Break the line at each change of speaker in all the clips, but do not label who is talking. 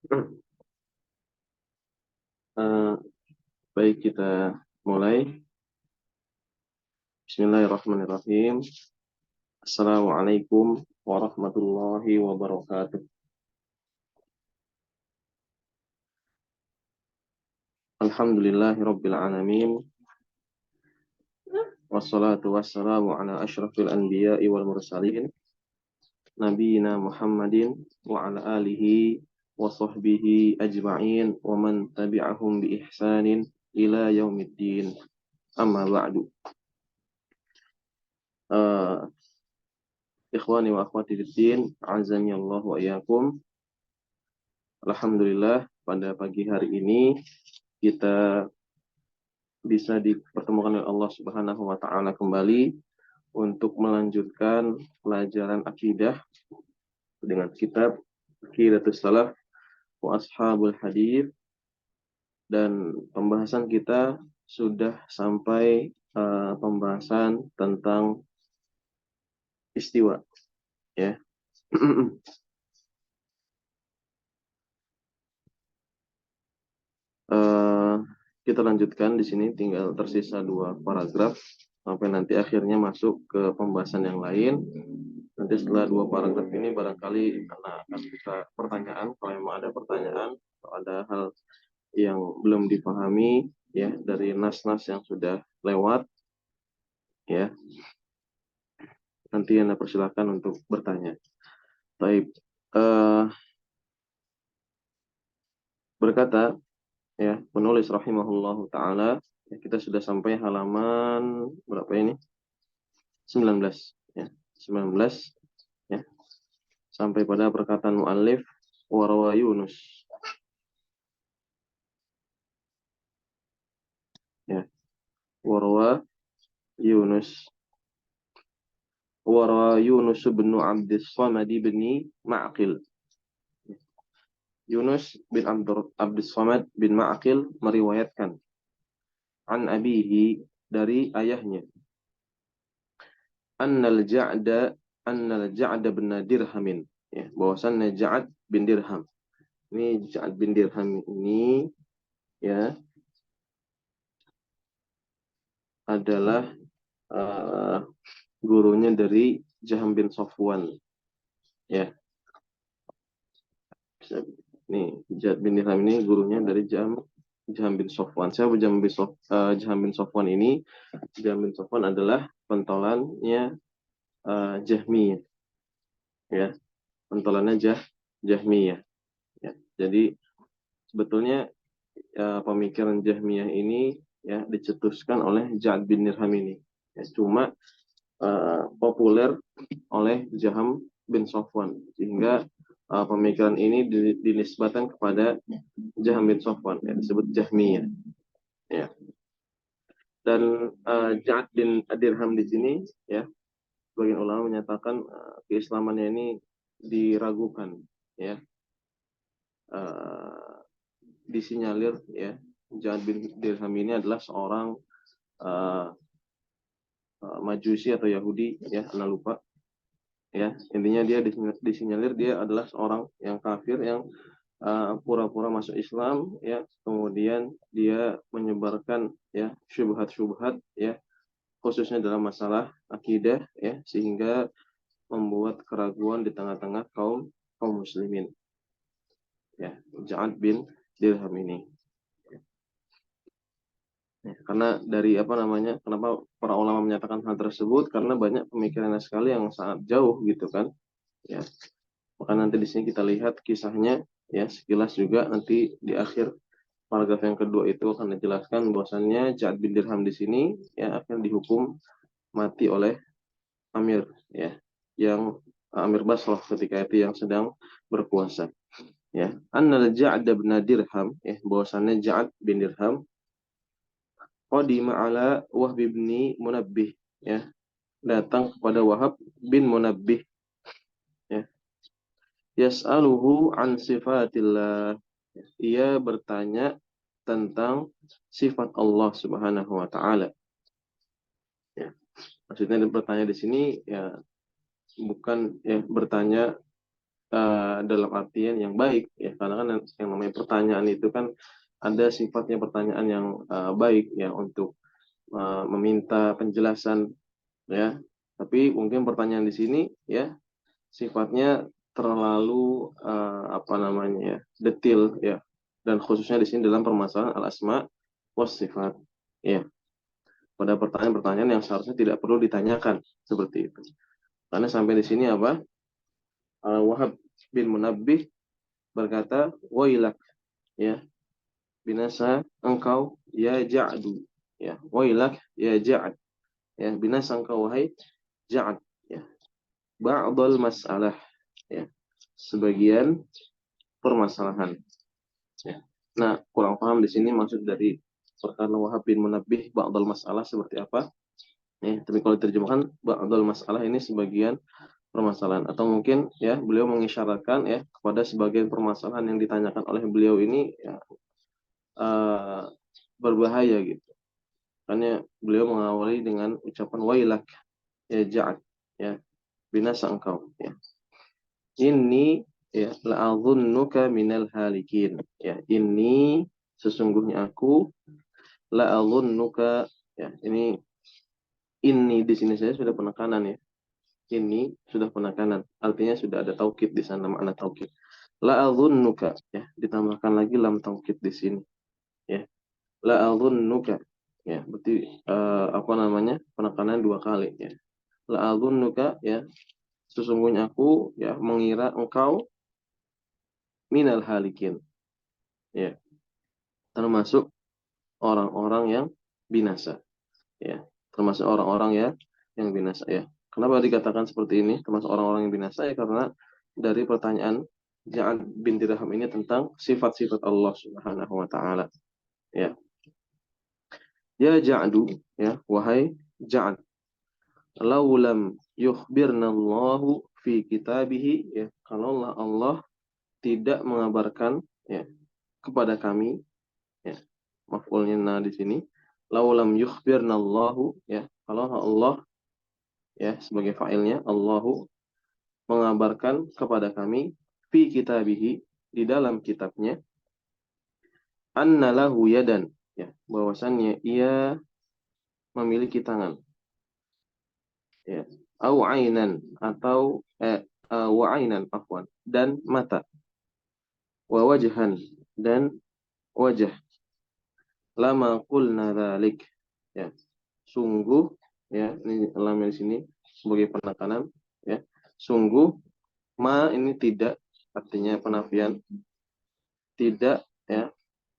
Eh, Baik, kita mulai. Bismillahirrahmanirrahim. Assalamualaikum warahmatullahi wabarakatuh. Alhamdulillahirabbil alamin. Wassalatu wassalamu ala asyrafil anbiya'i wal mursalin. Nabiyina Muhammadin wa ala alihi wa sahbihi ajma'in wa man tabi'ahum bi ihsanin ila yaumiddin. Amma ba'du. Uh, Ikhwani wa akhwati fiddin, azani Allah wa iyyakum. Alhamdulillah, pada pagi hari ini kita bisa dipertemukan oleh Allah Subhanahu wa taala kembali untuk melanjutkan pelajaran akidah dengan kitab Aqidatus Salaf wa Ashabul Hadits, dan pembahasan kita sudah sampai pembahasan tentang istiwa, ya. Kita lanjutkan di sini, tinggal tersisa 2 paragraf sampai nanti akhirnya masuk ke pembahasan yang lain. Nanti setelah 2 paragraf ini barangkali akan buka pertanyaan, kalau memang ada pertanyaan atau ada hal yang belum dipahami ya dari nas-nas yang sudah lewat, ya. Nanti Anda persilakan untuk bertanya. Baik, berkata ya penulis rahimahullahu taala, ya, kita sudah sampai halaman berapa ini? 19, ya. 19, ya. Sampai pada perkataan muallif warawa Yunus. Ya. Warawa Yunus. Warawa Yunus bin Abdus Samad bin Ma'qil. Yunus bin Abdus Samad bin Ma'qil meriwayatkan an abihi, dari ayahnya, annal Ja'da bin Dirhamin, ya, bahwasannya Ja'ad bin Dirham. Ini Ja'ad bin Dirham ini, ya, adalah gurunya dari Jaham bin Safwan, ya. Nih, Ja'ad bin Dirham ini gurunya dari Jaham bin Safwan. Siapa Jaham bin Safwan ini? Jaham bin Safwan adalah pentolannya Jahmiyah, ya. Pentolannya Jahmiyah, ya. Jadi sebetulnya pemikiran Jahmiyah ini, ya, dicetuskan oleh Ja'ad bin Dirham ini, ya, cuma populer oleh Jaham bin Safwan, sehingga pemikiran ini dinisbatkan kepada Jaham bin Safwan, ya, disebut Jahmiyah, ya. Dan Ja'ad bin Dirham di sini, ya, sebagian ulama menyatakan keislamannya ini diragukan, ya. Disinyalir, ya, Ja'ad bin Dirham ini adalah seorang Majusi atau Yahudi, ya, Anda lupa, ya. Intinya dia disinyalir dia adalah seorang yang kafir yang pura-pura masuk Islam, ya, kemudian dia menyebarkan, ya, syubhat-syubhat, ya, khususnya dalam masalah akidah, ya, sehingga membuat keraguan di tengah-tengah kaum muslimin, ya, Ja'ad bin Dirham ini. Ya, karena dari kenapa para ulama menyatakan hal tersebut, karena banyak pemikirannya sekali yang sangat jauh, gitu kan, ya. Maka nanti di sini kita lihat kisahnya, ya, sekilas juga nanti di akhir paragraf yang kedua itu akan dijelaskan bahwasannya Ja'ad bin Dirham di sini, ya, akan dihukum mati oleh Amir, ya, yang Amir Basrah ketika itu yang sedang berkuasa, ya. Annal Ja'ad bin Dirham, ya, bahwasannya Ja'ad bin Dirham qadima ala Wahb bin Munabbih, ya, datang kepada Wahab bin Munabbih, ya, yas'aluhu an sifatillah, ia bertanya tentang sifat Allah Subhanahu wa taala, ya. Maksudnya bertanya di sini, ya, bukan, ya, bertanya dalam artian yang baik ya, karena kan yang namanya pertanyaan itu kan ada sifatnya pertanyaan yang baik ya, untuk meminta penjelasan ya. Tapi mungkin pertanyaan di sini ya sifatnya terlalu apa namanya ya, detil ya, dan khususnya di sini dalam permasalahan al asma was sifat ya, pada pertanyaan-pertanyaan yang seharusnya tidak perlu ditanyakan seperti itu. Karena sampai di sini apa, Wahab bin Munabbih berkata, wailak ya, binasa engkau ya Ja'du ya, wailak ya Ja'ad ya, binasa engkau wahai Ja'ad ya, ba'dal mas'alah ya, sebagian permasalahan ya. Nah, kurang paham di sini maksud dari perkara Wahab bin Munabbih ba'dal masalah seperti apa ya, tapi kalau diterjemahkan ba'dal masalah ini sebagian permasalahan, atau mungkin ya beliau mengisyaratkan ya kepada sebagian permasalahan yang ditanyakan oleh beliau ini ya, eh, berbahaya gitu. Karena beliau mengawali dengan ucapan wailak ya Ja'ad ya, binasa engkau ya. Ini ya la'adhunnuka minal halikin ya, ini sesungguhnya aku la'adhunnuka ya, ini di sini saya sudah penekanan ya, ini sudah penekanan, artinya sudah ada taukid di sana, makna taukid. La'adhunnuka ya, ditambahkan lagi lam taukid di sini ya. La'adhunnuka ya, berarti apa namanya, penekanan dua kali ya. La'adhunnuka ya, sesungguhnya aku ya mengira engkau minal halikin ya, termasuk orang-orang yang binasa ya, termasuk orang-orang ya yang binasa ya. Kenapa dikatakan seperti ini termasuk orang-orang yang binasa ya, karena dari pertanyaan Ja'ad bin Dirham ini tentang sifat-sifat Allah Subhanahu wa taala ya. Ya Ja'du ya, wahai Ja'ad, laulam yukhbirna Allahu fi kitabihi ya, kalau Allah tidak mengabarkan ya kepada kami ya, maf'ulnya na di sini, laulam yukhbirna Allahu ya, kalau Allah ya sebagai fa'ilnya, Allahu mengabarkan kepada kami fi kitabihi di dalam kitabnya, anna lahu yadan ya, bahwasannya ia memiliki tangan ya, au ainan atau wa ainan afwan, dan mata, wa wajhan dan wajah, lama qulna dzalik ya, sungguh ya, ini lam di sini sebagai penekanan ya, sungguh ma ini tidak, artinya penafian, tidak ya,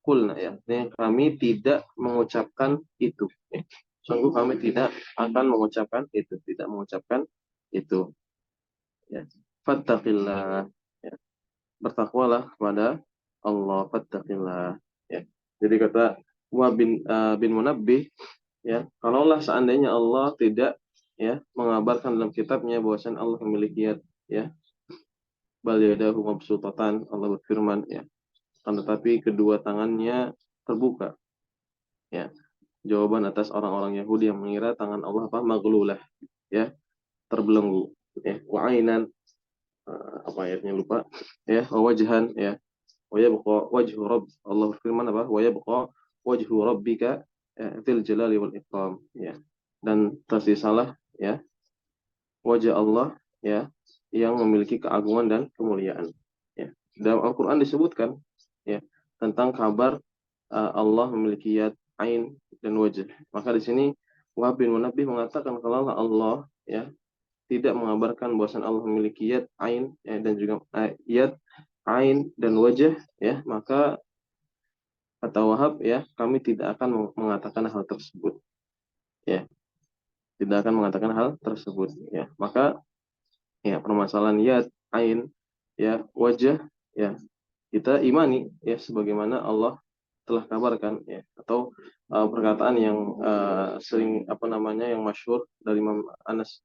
kulna ya, ini kami tidak mengucapkan itu ya. Sungguh kami tidak akan mengucapkan itu, tidak mengucapkan itu ya. Fattaqillah ya, bertakwalah kepada Allah, fattaqillah ya. Jadi kata Wahab bin Munabbih ya, kalaulah seandainya Allah tidak ya mengabarkan dalam kitabnya bahwasanya Allah memiliki yad ya, bal yadahu mabsutatan, Allah berfirman ya, akan tetapi kedua tangannya terbuka ya. Jawaban atas orang-orang Yahudi yang mengira tangan Allah apa, maglulah ya, terbelenggu ya. Wa ainan, apa ayatnya lupa ya, wa wajhan ya, wa yabqa wajhu rabb, Allah berfirman apa, wa yabqa wajhu rabbika dzil jalali wal ikram ya, dan tersisalah ya wajah Allah ya yang memiliki keagungan dan kemuliaan ya. Dalam Al-Qur'an disebutkan ya tentang kabar Allah memiliki yad, ain dan wajah. Maka di sini Wahab bin Munabbih mengatakan kalau Allah ya tidak mengabarkan bahwasan Allah memiliki yad, ain ya, dan juga yad, ain dan wajah ya, maka kata Wahab ya, kami tidak akan mengatakan hal tersebut ya, tidak akan mengatakan hal tersebut ya. Maka ya permasalahan yad, ain ya, wajah ya, kita imani ya sebagaimana Allah telah kabarkan ya, atau perkataan yang sering apa namanya yang masyhur dari Imam Anas,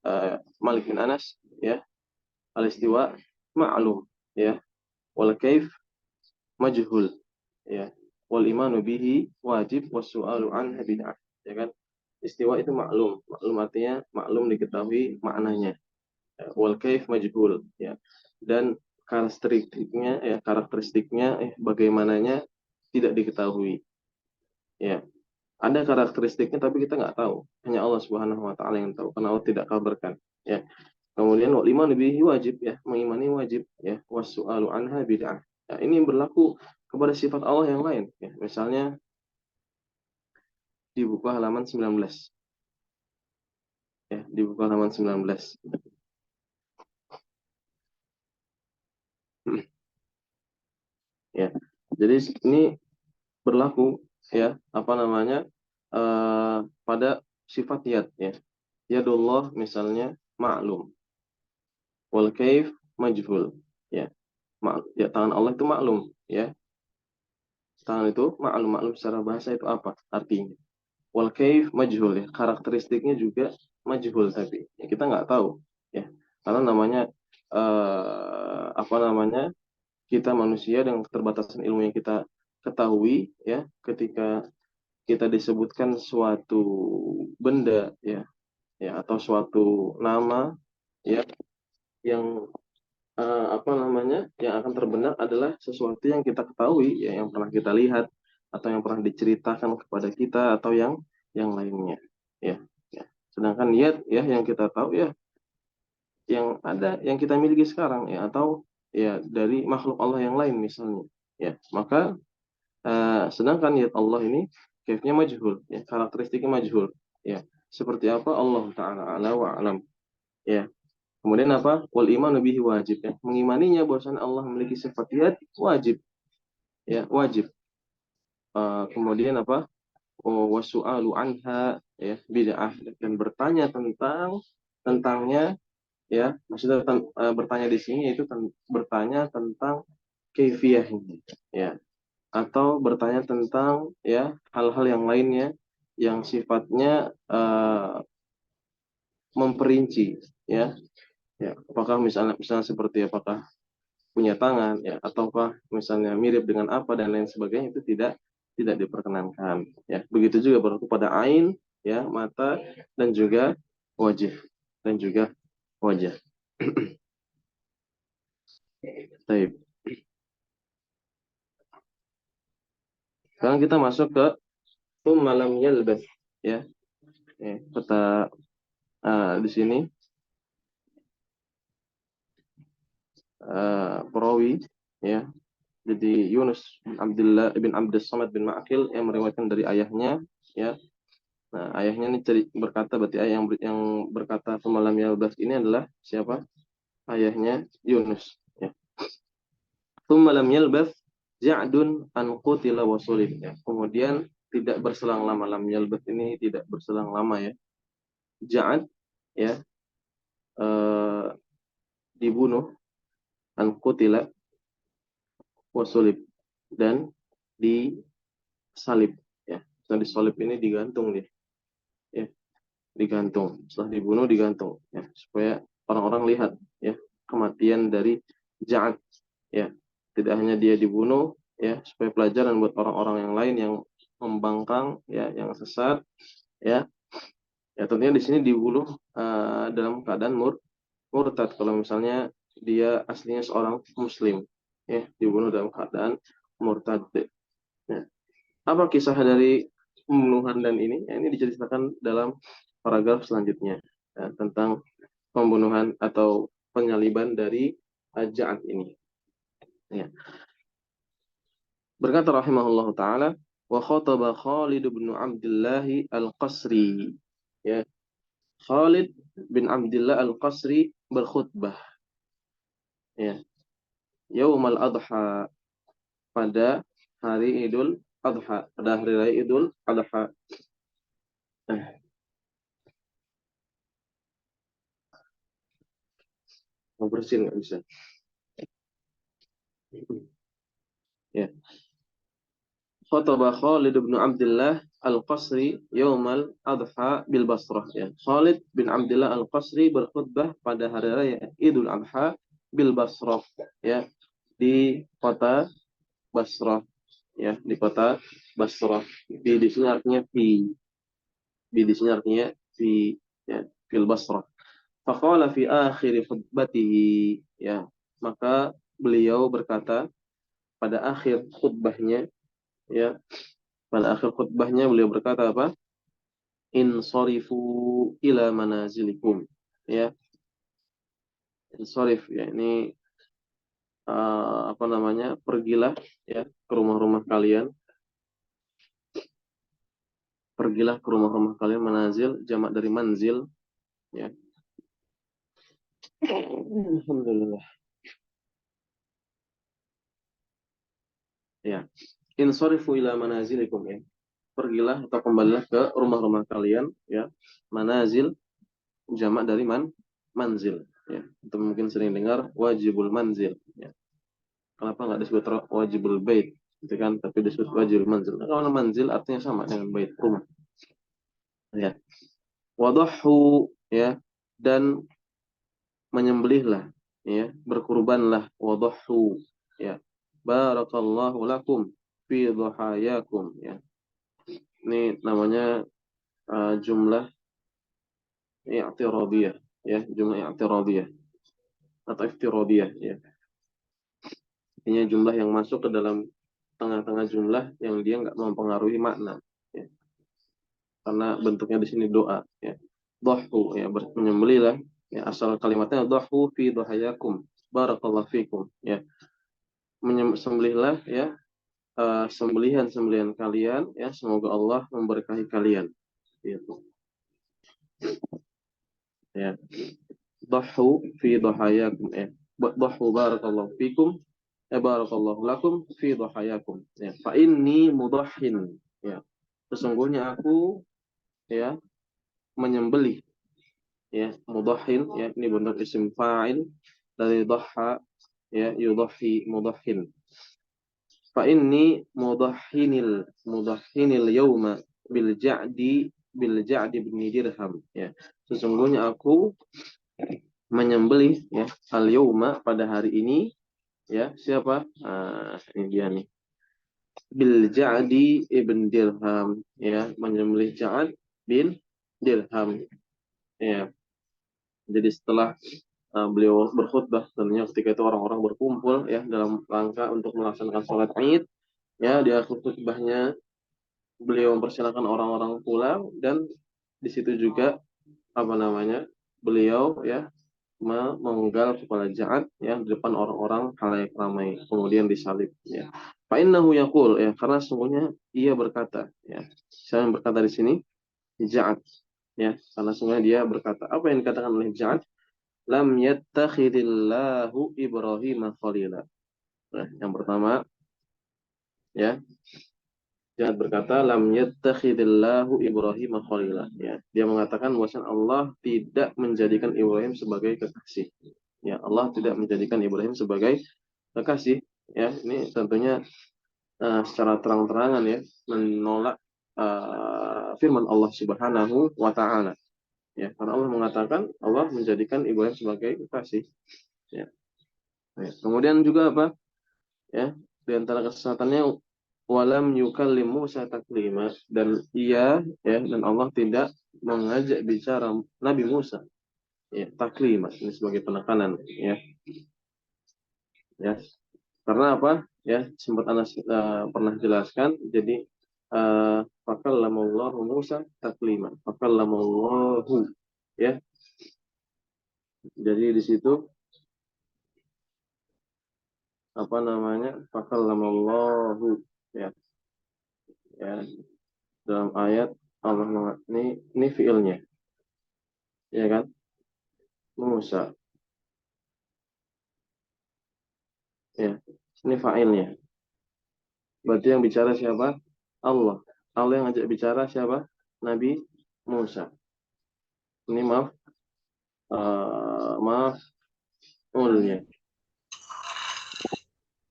Malik bin Anas ya, al-istiwa ma'lum ya, wal kaif majhul ya, wal imanu bihi wajib was su'alu anhu bid'ah ya kan. Istiwa itu maklum, maklum artinya maklum diketahui maknanya, wal kaif majhul ya, dan karakteristiknya bagaimananya tidak diketahui. Ya, ada karakteristiknya tapi kita nggak tahu. Hanya Allah Subhanahu wa taala yang tahu karena Allah tidak kabarkan. Ya. Kemudian wal iman lebih wajib, ya, mengimani wajib, ya, wasu'alu anha bid'ah. Ya, ini berlaku kepada sifat Allah yang lain, ya. Misalnya di buku halaman 19, ya, di buku halaman 19. Ya. Jadi ini berlaku, ya, apa namanya? Pada sifat yad, ya. Yadullah misalnya ma'lum, wal kaif majhul, ya. Ya, tangan Allah itu maklum, ya. Tangan itu maklum, maklum secara bahasa itu apa artinya? Wal kaif majhul, ya. Karakteristiknya juga majhul, tapi ya, kita nggak tahu, ya. Karena namanya apa namanya? Kita manusia dengan keterbatasan ilmu yang kita ketahui, ya. Ketika kita disebutkan suatu benda, ya, ya, atau suatu nama, ya, yang apa namanya, yang akan terbenar adalah sesuatu yang kita ketahui, ya, yang pernah kita lihat atau yang pernah diceritakan kepada kita atau yang lainnya, ya, ya. Sedangkan niat, ya, yang kita tahu, ya, yang ada yang kita miliki sekarang, ya, atau ya dari makhluk Allah yang lain misalnya, ya. Maka sedangkan niat Allah ini kaifnya majhul, ya, karakteristiknya majhul, ya. Seperti apa Allah taala ala wa alam, ya. Kemudian apa? Wal iman bihi wajib, ya. Mengimaninya bahwasanya Allah memiliki sifat yad wajib, ya, wajib. Kemudian apa? Wasu'alu anha, ya, bid'ah, dan bertanya tentangnya, ya. Maksudnya bertanya di sini itu bertanya tentang kaifiyahnya, ya, atau bertanya tentang, ya, hal-hal yang lainnya yang sifatnya memperinci, ya. Ya, apakah misalnya seperti apakah punya tangan, ya, ataukah misalnya mirip dengan apa dan lain sebagainya, itu tidak diperkenankan, ya. Begitu juga berlaku pada ain, ya, mata, dan juga wajah, dan juga wajah. Baik. Sekarang kita masuk ke malam yalbas, ya. Kata di sini perawi, ya. Jadi Yunus bin Abdullah bin Abdus Samad bin Ma'qil yang meriwayatkan dari ayahnya, ya. Nah, ayahnya ini berkata, berarti ayah yang berkata pemalam yalbas ini adalah siapa? Ayahnya Yunus, ya. Pemalam yalbas Ja'dun an qutila wa sulib, ya. Kemudian tidak berselang lama, lam yalbas ini tidak berselang lama, ya. Ja'ad, ya, eh, dibunuh, an qutila wa sulib, dan disalib, ya. Setelah disalib ini digantung dia, ya. Digantung, setelah dibunuh digantung, ya, supaya orang-orang lihat, ya, kematian dari Ja'ad, ya. Tidak hanya dia dibunuh, ya, supaya pelajaran buat orang-orang yang lain yang membangkang, ya, yang sesat, ya. Ya, tentunya di sini dibunuh dalam keadaan murtad. Kalau misalnya dia aslinya seorang muslim, ya, dibunuh dalam keadaan murtad, ya. Apa kisah dari pembunuhan dan ini? Ya, ini diceritakan dalam paragraf selanjutnya, ya, tentang pembunuhan atau penyaliban dari Ja'ad ini, ya. Berkata rahimahullah taala, wa khataba Khalid bin Abdullah Al-Qasri, ya. Khalid bin Abdullah Al-Qasri berkhutbah, ya, Yaumal Adha, pada hari Idul Adha, pada hari raya Idul Adha. Mau bersin nggak bisa? Ya. Khataba Khalid bin Abdullah Al-Qasri Yaumal Adha bil Basrah, ya. Khalid bin Abdullah Al-Qasri berkhutbah pada hari raya Idul Adha bil Basrah, ya, di kota Basrah, ya, di kota Basrah. Di sini artinya di sini artinya ya, fil Basrah. Faqala fi akhir khutbatihi, ya. Maka beliau berkata pada akhir khutbahnya, ya, pada akhir khutbahnya beliau berkata apa? Insarifu ila manazilikum. Ya, insarif ya ini apa namanya? Pergilah ya ke rumah-rumah kalian. Pergilah ke rumah-rumah kalian, manazil jamak dari manzil, ya. Alhamdulillah. Ya. Insarifu ila manazilikum, ya. Pergilah atau kembalilah ke rumah-rumah kalian, ya. Manazil jamak dari manzil, ya. Itu mungkin sering dengar wajibul manzil, ya. Kenapa nggak disebut wajibul bait, gitu kan? Tapi disebut wajibul manzil. Nah, kalau manzil artinya sama dengan bait, rumah, ya. Wadahu, ya, dan menyembelihlah, ya, berkurbanlah, wadahu, ya. Barakallahu lakum fi dhahayakum, ya. Ini namanya jumlah i'tiradiyah, ya, jumlah i'tiradiyah atau iftiradiyah, ya. Artinya jumlah yang masuk ke dalam tengah-tengah jumlah yang dia nggak mempengaruhi makna, ya. Karena bentuknya di sini doa, ya. Dhahu, ya, menyembelihlah, ya, asal kalimatnya dhahu fi dhahayakum barakallahu fikum, ya. Menyembelihlah, ya, sembelihan-sembelihan kalian, ya, semoga Allah memberkahi kalian, gitu, ya. Dhahu fi dhahayakum, ya. Dhahu barakallahu fikum, barakallahu lakum fi dhahayakum, ya. Fa inni mudahhin, ya. Sesungguhnya aku, ya, menyembelih, ya, mudahhin, ya, ini benar isim fa'il dari dhaha, ya, yudahhi, mudahhin. Fa inni mudahhinil yauma bil ja'di bin dirham, ya. Sesungguhnya aku menyembelih, ya, al yauma pada hari ini, ya, siapa? Ini dia nih. Bil ja'di ibn dirham, ya, menyembelih Ja'ad bin dirham, ya. Jadi setelah beliau berkhutbah, tentunya ketika itu orang-orang berkumpul, ya, dalam rangka untuk melaksanakan sholat Id, ya. Di akhir khutbahnya beliau mempersilahkan orang-orang pulang, dan di situ juga apa namanya, beliau, ya, memenggal kepala Ja'ad, ya, di depan orang-orang khalayak ramai, kemudian disalib, ya. Fa innahu yaqul, ya, karena sungguhnya ia berkata, ya. Saya yang berkata di sini Ja'ad, ya, karena sungguhnya dia berkata, apa yang dikatakan oleh Ja'ad? Lam yattakhidillahu Ibrahim khalila. Nah, yang pertama, ya, Jangan berkata lam yattakhidillahu Ibrahim khalila, ya. Dia mengatakan bahwa Allah tidak menjadikan Ibrahim sebagai kekasih. Ya, Allah tidak menjadikan Ibrahim sebagai kekasih, ya. Ini tentunya secara terang-terangan, ya, menolak firman Allah Subhanahu wa taala. Ya, karena Allah mengatakan Allah menjadikan Ibrahim sebagai kekasih, ya. Ya. Kemudian juga apa? Ya, di antara kesesatannya walam yukallim Musa taklima, dan ia, ya, dan Allah tidak mengajak bicara Nabi Musa, ya, taklima ini sebagai penekanan, ya, ya. Karena apa? Ya, sempat Anas pernah jelaskan. Jadi fakallamallahu Musa taklima, fakallamallahu, ya. Jadi di situ apa namanya, fakallamallahu, ya, ya, dalam ayat Allah ini fiilnya, ya kan, Musa, ya, ini fa'ilnya. Berarti yang bicara siapa? Allah. Allah yang ngajak bicara siapa? Nabi Musa. Ini maaf ulnya.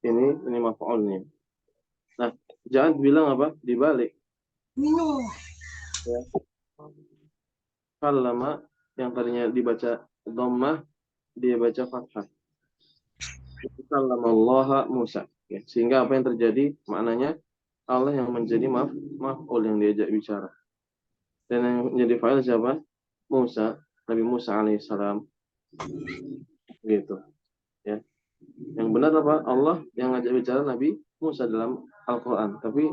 Ini maf'ulnya. Nah, jangan bilang apa? Dibalik. Ya. Kallama yang tadinya dibaca dhammah, dia baca fathah. Kallama Allah Musa. Ya. Sehingga apa yang terjadi? Maknanya Allah yang menjadi maf'ul yang diajak bicara. Dan yang menjadi fa'il siapa? Musa, Nabi Musa alaihissalam, gitu, ya. Yang benar apa? Allah yang ngajak bicara Nabi Musa dalam Al-Quran. Tapi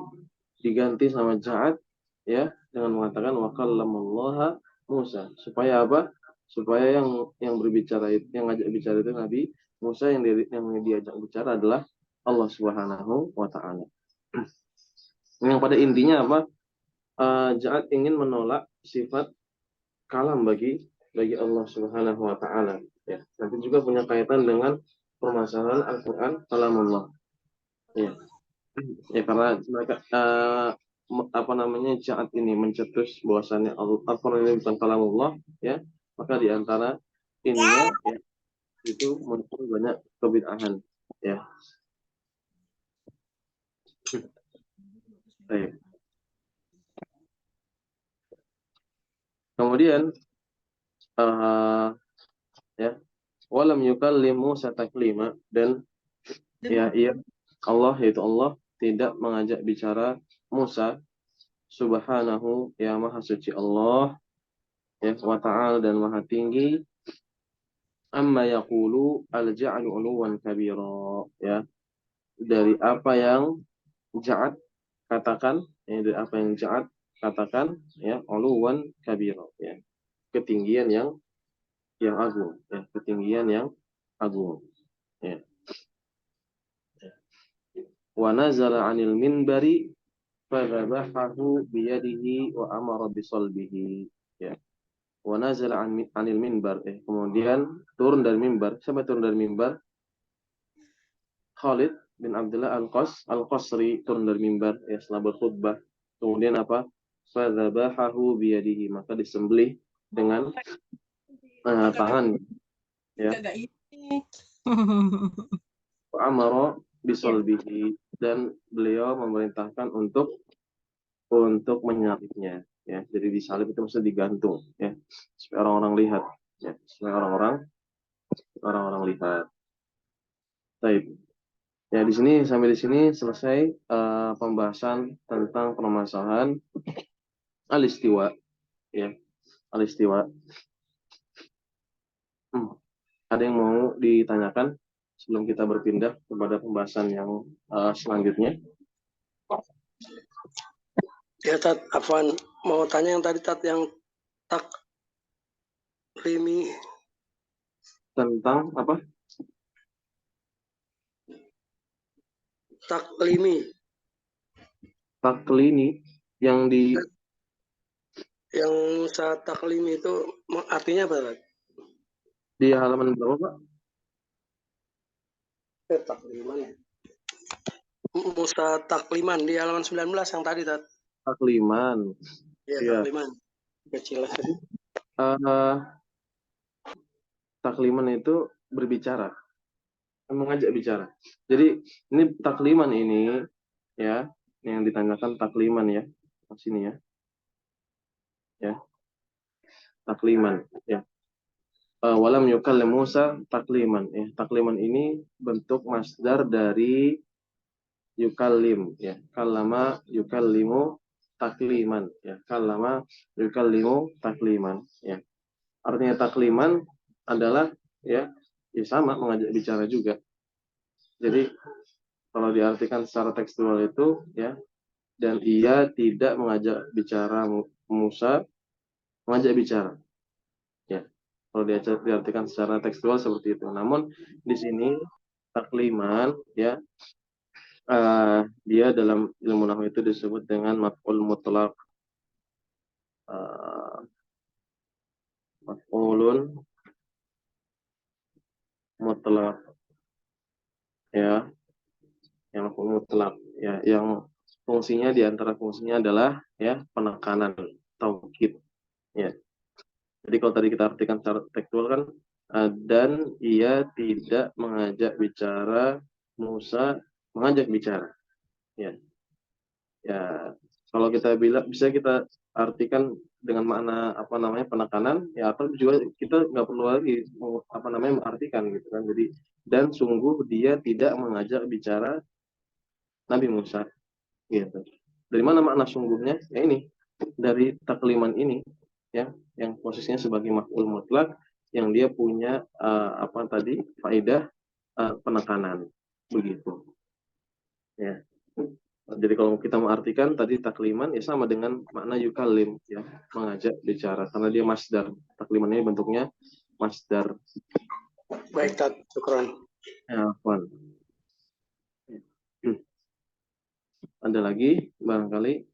diganti sama Ja'ad ya dengan mengatakan wa kallamallaha Musa. Supaya apa? Supaya yang berbicara itu, yang ngajak bicara itu Nabi Musa, yang diajak bicara adalah Allah Subhanahu wa taala. Yang pada intinya apa? Ja'ad ingin menolak sifat kalam bagi Allah Subhanahu wa taala ya. Nanti juga punya kaitan dengan permasalahan Al-Qur'an kalamullah. Ya. Ya karena mereka apa namanya Ja'ad ini mencetus bahwasannya Al-Qur'an ini bukan kalamullah ya, maka di antara ininya ya, itu muncul banyak kebid'ahan ya. Baik. Kemudian ya walam yukallim Musa taklima, dan ya iya Allah, yaitu Allah tidak mengajak bicara Musa subhanahu ya maha suci Allah ya wa ta'ala dan maha tinggi, amma yaqulu al-ja'lu 'uluwan kabira ya, dari apa yang Ja'ad katakan ya, dari apa yang Ja'ad katakan ya 'uluwan kabira ya, ketinggian yang agung ya, ketinggian yang agung ya. Wa nazala 'anil minbari fadhabahahu biyadihi wa amara bisalbihi ya. Wa nazala 'anil minbar kemudian turun dari mimbar. Siapa turun dari mimbar? Khalid bin Abdullah Al-Qasri turun dari mimbar ya setelah berkhutbah. Kemudian apa? Fadhabahahu biyadihi, maka disembelih dengan tangan ya. Wa amara bisalbihi, dan beliau memerintahkan untuk menyalibnya ya. Jadi disalib itu maksudnya digantung ya, supaya orang-orang lihat ya, supaya orang-orang lihat. Baik. Ya di sini, sampai di sini selesai pembahasan tentang permasalahan al-istiwa ya, al-istiwa. Ada yang mau ditanyakan sebelum kita berpindah kepada pembahasan yang selanjutnya?
Ya Tat, Afwan mau tanya yang tadi Tat, yang taklimi.
Tentang apa? Taklimi yang di
yang saat taklimi itu artinya apa Tat?
Di halaman berapa Pak?
Takliman. Musa takliman di halaman 19 yang tadi Tat.
Takliman.
Ya, takliman. Kecil.
Takliman itu berbicara, mengajak bicara. Jadi ini takliman ini ya, yang ditanyakan takliman ya, sini ya. Ya. Takliman ya. Walam yukallim Musa takliman ya. Takliman ini bentuk masdar dari yukallim ya. Kallama yukallimu takliman ya. Kallama yukallimu takliman ya. Artinya takliman adalah ya sama mengajak bicara juga. Jadi kalau diartikan secara tekstual itu ya, dan ia tidak mengajak bicara Musa, mengajak bicara ya. Kalau diartikan secara tekstual seperti itu. Namun di sini takliman ya, dia dalam ilmu nahwu itu disebut dengan maf'ul mutlaq. Maf'ulun mutlaq ya, yang maf'ul mutlaq ya, yang fungsinya, di antara fungsinya adalah ya penekanan, taukid ya. Jadi kalau tadi kita artikan secara tekstual kan, dan ia tidak mengajak bicara Musa, mengajak bicara ya. Ya, kalau kita bilang bisa kita artikan dengan makna apa namanya penekanan ya, atau juga kita nggak perlu lagi apa namanya mengartikan gitu kan. Jadi dan sungguh dia tidak mengajak bicara Nabi Musa gitu. Dari mana makna sungguhnya? Ya ini, dari takliman ini ya, yang posisinya sebagai maf'ul mutlak, yang dia punya apa tadi faedah penekanan begitu ya. Jadi kalau kita mengartikan tadi takliman ya sama dengan makna yukalim ya, mengajak bicara karena dia masdar. Takliman ini bentuknya masdar.
Baik, Tat. Syukran.
Ya, Afwan. Ada lagi barangkali?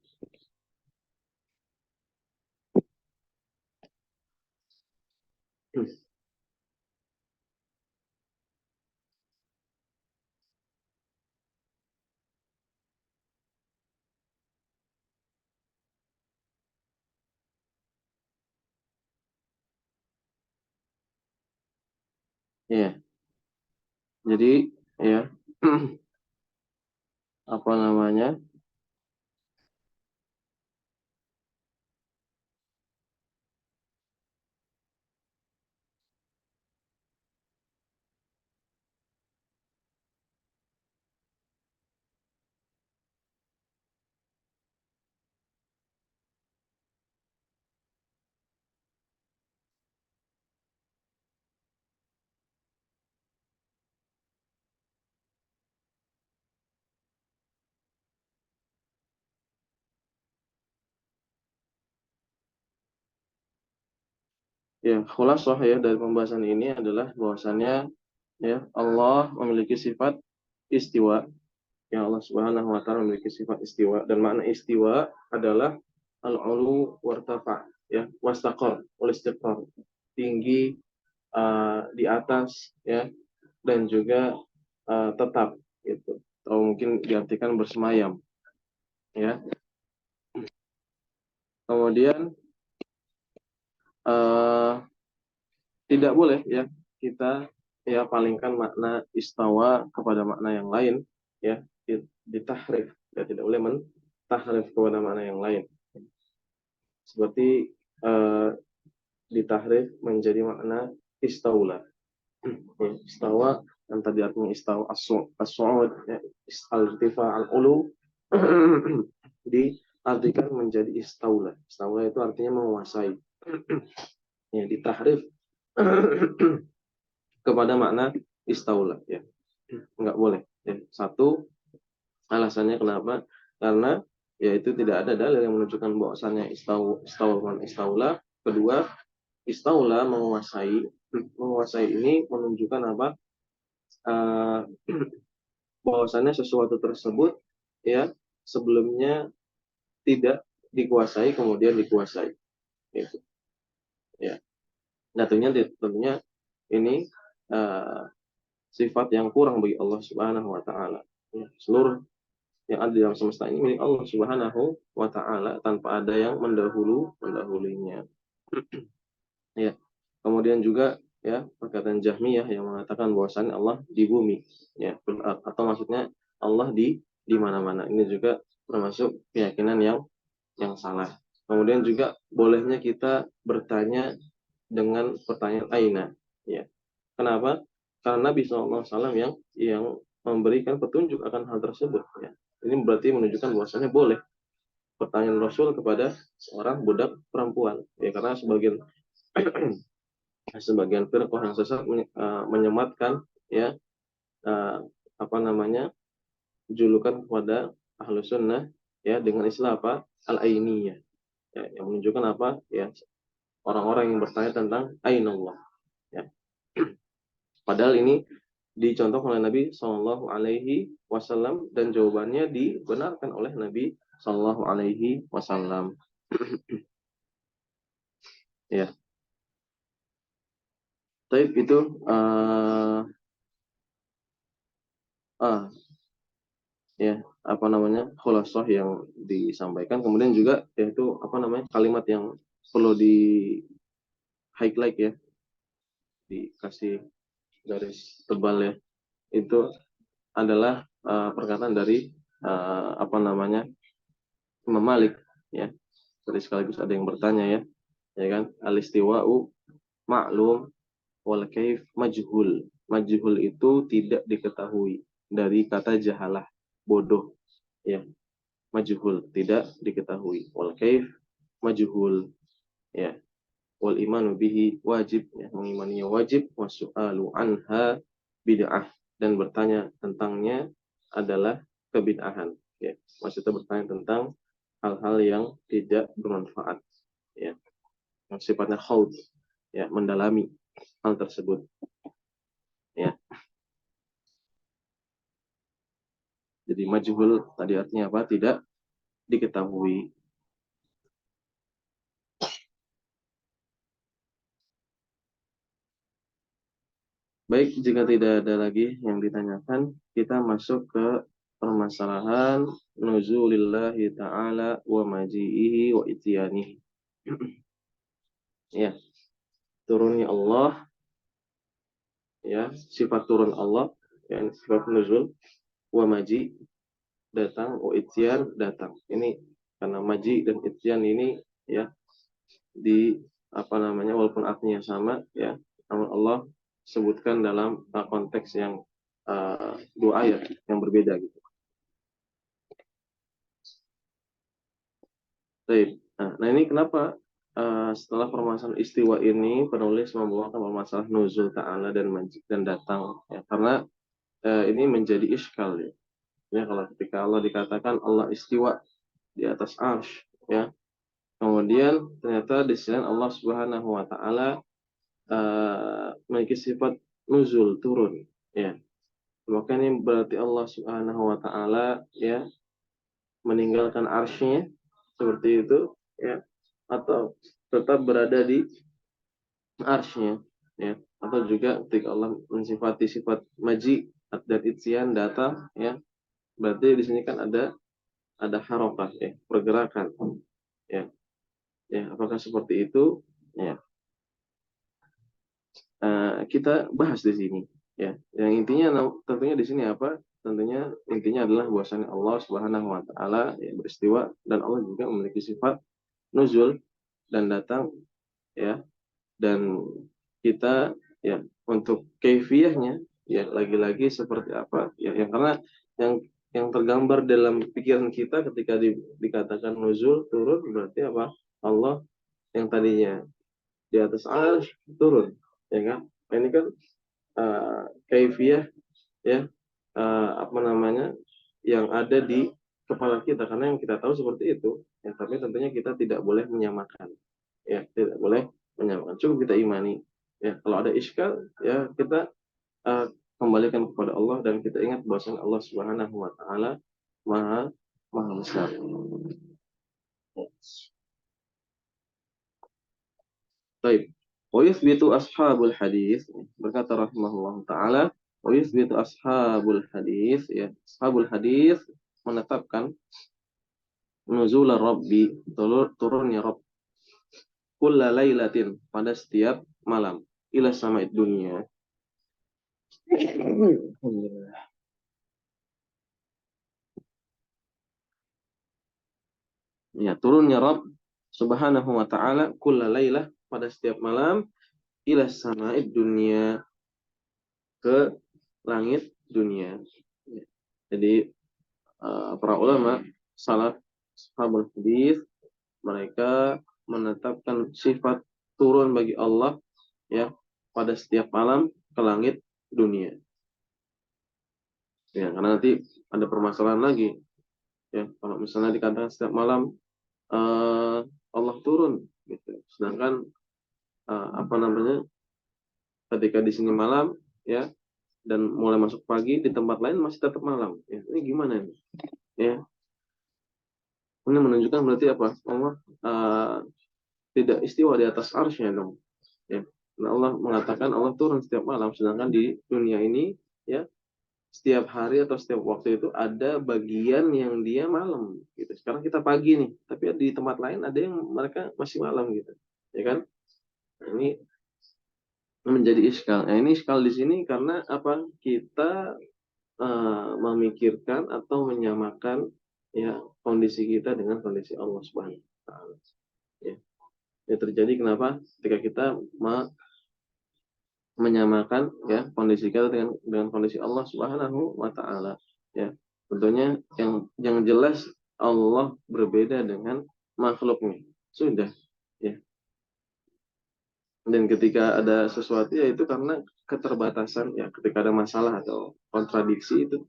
Ya, jadi ya apa namanya? Ya, khulasah ya dari pembahasan ini adalah bahwasannya ya Allah memiliki sifat istiwa. Ya, Allah Subhanahu wa taala memiliki sifat istiwa dan makna istiwa adalah al-ulu wartafa ya, wastaqar, istiqrar, tinggi di atas ya dan juga tetap gitu. Atau mungkin diartikan bersemayam ya. Kemudian eh, tidak boleh ya kita ya palingkan makna istawa kepada makna yang lain ya, ditahrif ya, tidak boleh mentahrif kepada makna yang lain seperti eh, ditahrif menjadi makna istaula ya, istawa yang tadi artinya istawa as-su'ud ya, al-irtifa al-ulu diartikan menjadi istaula. Istaula itu artinya menguasai ya, ditahrif kepada makna istaula ya, nggak boleh ya. Satu, alasannya kenapa? Karena yaitu tidak ada dalil yang menunjukkan bahwasannya istaula. Kedua, istaula menguasai ini menunjukkan apa? Uh, bahwasannya sesuatu tersebut ya sebelumnya tidak dikuasai kemudian dikuasai gitu ya. Nah, tentunya ini uh, sifat yang kurang bagi Allah Subhanahu wa taala. Ya, seluruh yang ada dalam semesta ini milik Allah Subhanahu wa taala tanpa ada yang mendahulinya. Ya. Kemudian juga ya perkataan Jahmiyah yang mengatakan bahwasannya Allah di bumi ya, atau maksudnya Allah di mana-mana. Ini juga termasuk keyakinan yang salah. Kemudian juga bolehnya kita bertanya dengan pertanyaan aina ya. Kenapa? Karena Nabi SAW yang memberikan petunjuk akan hal tersebut ya. Ini berarti menunjukkan bahwasannya boleh pertanyaan Rasul kepada seorang budak perempuan ya, karena sebagian firqah yang sesat menyematkan ya apa namanya julukan kepada ahlu sunnah ya dengan istilah apa al-ainiyah ya, yang menunjukkan apa ya orang-orang yang bertanya tentang ainullah ya. Padahal ini dicontoh oleh Nabi Shallallahu Alaihi Wasallam dan jawabannya dibenarkan oleh Nabi Shallallahu Alaihi Wasallam. Ya, tapi itu ya apa namanya khulasah yang disampaikan. Kemudian juga yaitu apa namanya kalimat yang perlu di highlight ya, dikasih garis tebal ya, itu adalah perkataan dari apa namanya Imam Malik ya. Tadi sekaligus ada yang bertanya ya kan, al-istiwa'u ma'lum wal kaif majhul. Majhul itu tidak diketahui dari kata jahalah, bodoh ya. Majhul tidak diketahui, wal kaif majhul ya, wal imanu bihi wajib ya, mengimaninya wajib, wasu'alu anha bid'ah dan bertanya tentangnya adalah kebid'ahan. Ya, maksudnya bertanya tentang hal-hal yang tidak bermanfaat, ya, yang sifatnya khaud, ya, mendalami hal tersebut. Ya, jadi majhul tadi artinya apa? Tidak diketahui. Baik, jika tidak ada lagi yang ditanyakan, kita masuk ke permasalahan nuzulillahi ta'ala wa maji'ihi wa ityanihi. Ya, turunnya Allah, ya, sifat turun Allah, ya, sifat nuzul, wa maji, datang, wa ityan, datang. Ini karena maji dan ityan ini, ya, di apa namanya, walaupun artinya sama, ya, namun Allah sebutkan dalam konteks yang dua ayat yang berbeda gitu. Baik. Nah, ini kenapa setelah permasalahan istiwa ini penulis membawakan permasalahan nuzul ta'ala dan majid dan datang, ya, karena ini menjadi iskal, ya. Ya, kalau ketika Allah dikatakan Allah istiwa di atas arsy, ya, kemudian ternyata di sisi lain Allah Subhanahu wa taala memiliki sifat nuzul, turun, ya. Maka ini berarti Allah Subhanahu wa taala, ya, meninggalkan arsy-Nya seperti itu, ya, atau tetap berada di arsy-Nya, ya, atau juga ketika Allah mensifati sifat maji dan ityan, datang, ya, berarti di sini kan ada harokah, ya, pergerakan, ya. Ya, apakah seperti itu? Ya, kita bahas di sini. Ya, yang intinya tentunya di sini apa? Tentunya intinya adalah bahwasanya Allah Subhanahu Wa Taala, ya, beristiwa dan Allah juga memiliki sifat nuzul dan datang, ya. Dan kita, ya, untuk kaifiyahnya, ya, lagi-lagi seperti apa? Ya, yang karena yang yang tergambar dalam pikiran kita ketika dikatakan nuzul, turun, berarti apa? Allah yang tadinya di atas arsy turun, ya kan? Nah, ini kan kaifiyah, ya, apa namanya, yang ada di kepala kita karena yang kita tahu seperti itu, ya, tapi tentunya kita tidak boleh menyamakan, ya, tidak boleh menyamakan, cukup kita imani, ya. Kalau ada iskal, ya, kita kembalikan kepada Allah dan kita ingat bahwasanya Allah Subhanahu wa taala maha maha besar. Baik. Wa yuthbitu ashabul hadis, berkata rahimahullah taala, wa yuthbitu ashabul hadis, ya, ashabul hadis menetapkan nuzul rabbi, turunnya Rabb, kulla lailatin, pada setiap malam, ila sama'id dunia. Ya, turunnya Rabb Subhanahu wa taala kulla lailah, pada setiap malam, ila sama'id dunia, ke langit dunia. Ya. Jadi para ulama salaf sahabul hadis mereka menetapkan sifat turun bagi Allah, ya, pada setiap malam ke langit dunia. Ya, karena nanti ada permasalahan lagi, ya, kalau misalnya dikatakan setiap malam Allah turun gitu. Sedangkan apa namanya, ketika di sini malam, ya, dan mulai masuk pagi di tempat lain masih tetap malam. Ya, ini gimana nih? Ya, ini menunjukkan berarti apa? Allah tidak istiwa di atas arsy-Nya dong. Ya. Nah, Allah mengatakan Allah turun setiap malam, sedangkan di dunia ini, ya, setiap hari atau setiap waktu itu ada bagian yang dia malam gitu. Sekarang kita pagi nih, tapi di tempat lain ada yang mereka masih malam gitu. Ya kan? Nah, ini menjadi iskal. Nah, ini iskal di sini karena apa? Kita memikirkan atau menyamakan, ya, kondisi kita dengan kondisi Allah Subhanahu wa taala. Ya. Ya, terjadi kenapa? Ketika kita menyamakan, ya, kondisi kita dengan kondisi Allah Subhanahu wa taala, ya. Tentunya yang jelas Allah berbeda dengan makhluknya. Sudah, ya. Dan ketika ada sesuatu ya itu karena keterbatasan ya, ketika ada masalah atau kontradiksi itu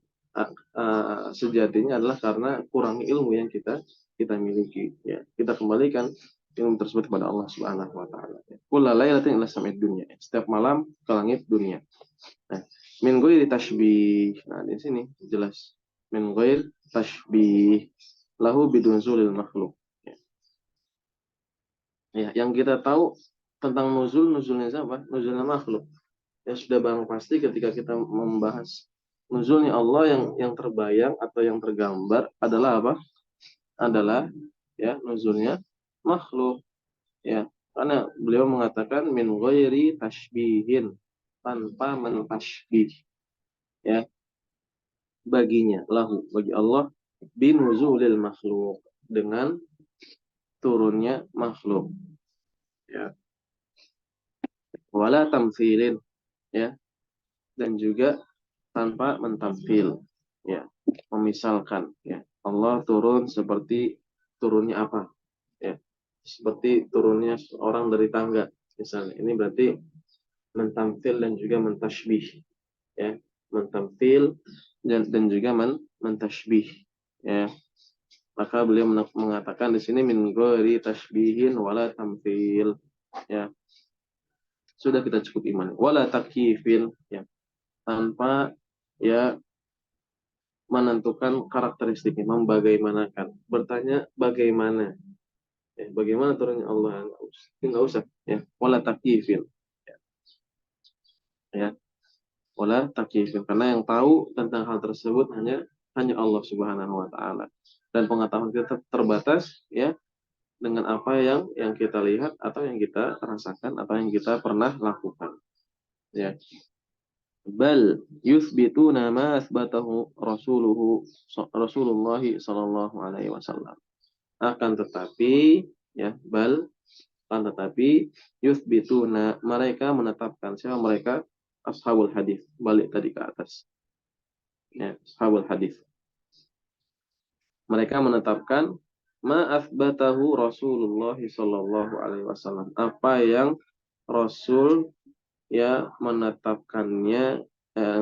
sejatinya adalah karena kurang ilmu yang kita miliki ya. Kita kembalikan ilmu tersebut kepada Allah Subhanahu wa taala. Kulla lailatin ila sam'id dunya. Setiap malam ke langit dunia. Nah, min ghairi tashbih. Nah, di sini jelas min ghairi tashbih lahu bidunzulil makhluk. Ya, yang kita tahu tentang nuzulnya siapa? Nuzulnya makhluk. Ya sudah barang pasti ketika kita membahas nuzulnya Allah yang terbayang atau yang tergambar adalah apa? Adalah ya nuzulnya makhluk. Ya, karena beliau mengatakan min ghairi tashbihin, tanpa mentashbih. Ya, baginya lahu bagi Allah binuzulil makhluk, dengan turunnya makhluk. Ya, wala tamtsilin, ya, dan juga tanpa mentamfil, ya, memisalkan, ya, Allah turun seperti turunnya apa, ya, seperti turunnya orang dari tangga misalnya. Ini berarti mentamfil dan juga mentashbih, ya, mentamfil dan juga mentashbih, ya. Maka beliau mengatakan di sini min ghairi tashbihin wala tamfil, ya. Sudah kita cukup iman. Wala takyifin, ya, tanpa ya menentukan karakteristiknya, membagaimanakan. Bertanya bagaimana, ya, bagaimana turunnya Allah, nggak usah, ya. Wala takyifin, ya, wala takyifin, karena yang tahu tentang hal tersebut hanya Allah Subhanahu wa taala. Dan pengetahuan kita terbatas, ya, dengan apa yang kita lihat atau yang kita rasakan atau yang kita pernah lakukan, ya. Bal yuthbituna ma asbatahu Rasulullah sallallahu alaihi wasallam. Akan tetapi, ya, akan tetapi yuthbituna, mereka menetapkan. Siapa mereka? Ashabul hadis. Balik tadi ke atas, ya, ashabul hadis. Mereka menetapkan ma asbatahu Rasulullah sallallahu alaihi wasallam, apa yang Rasul, ya, menetapkannya,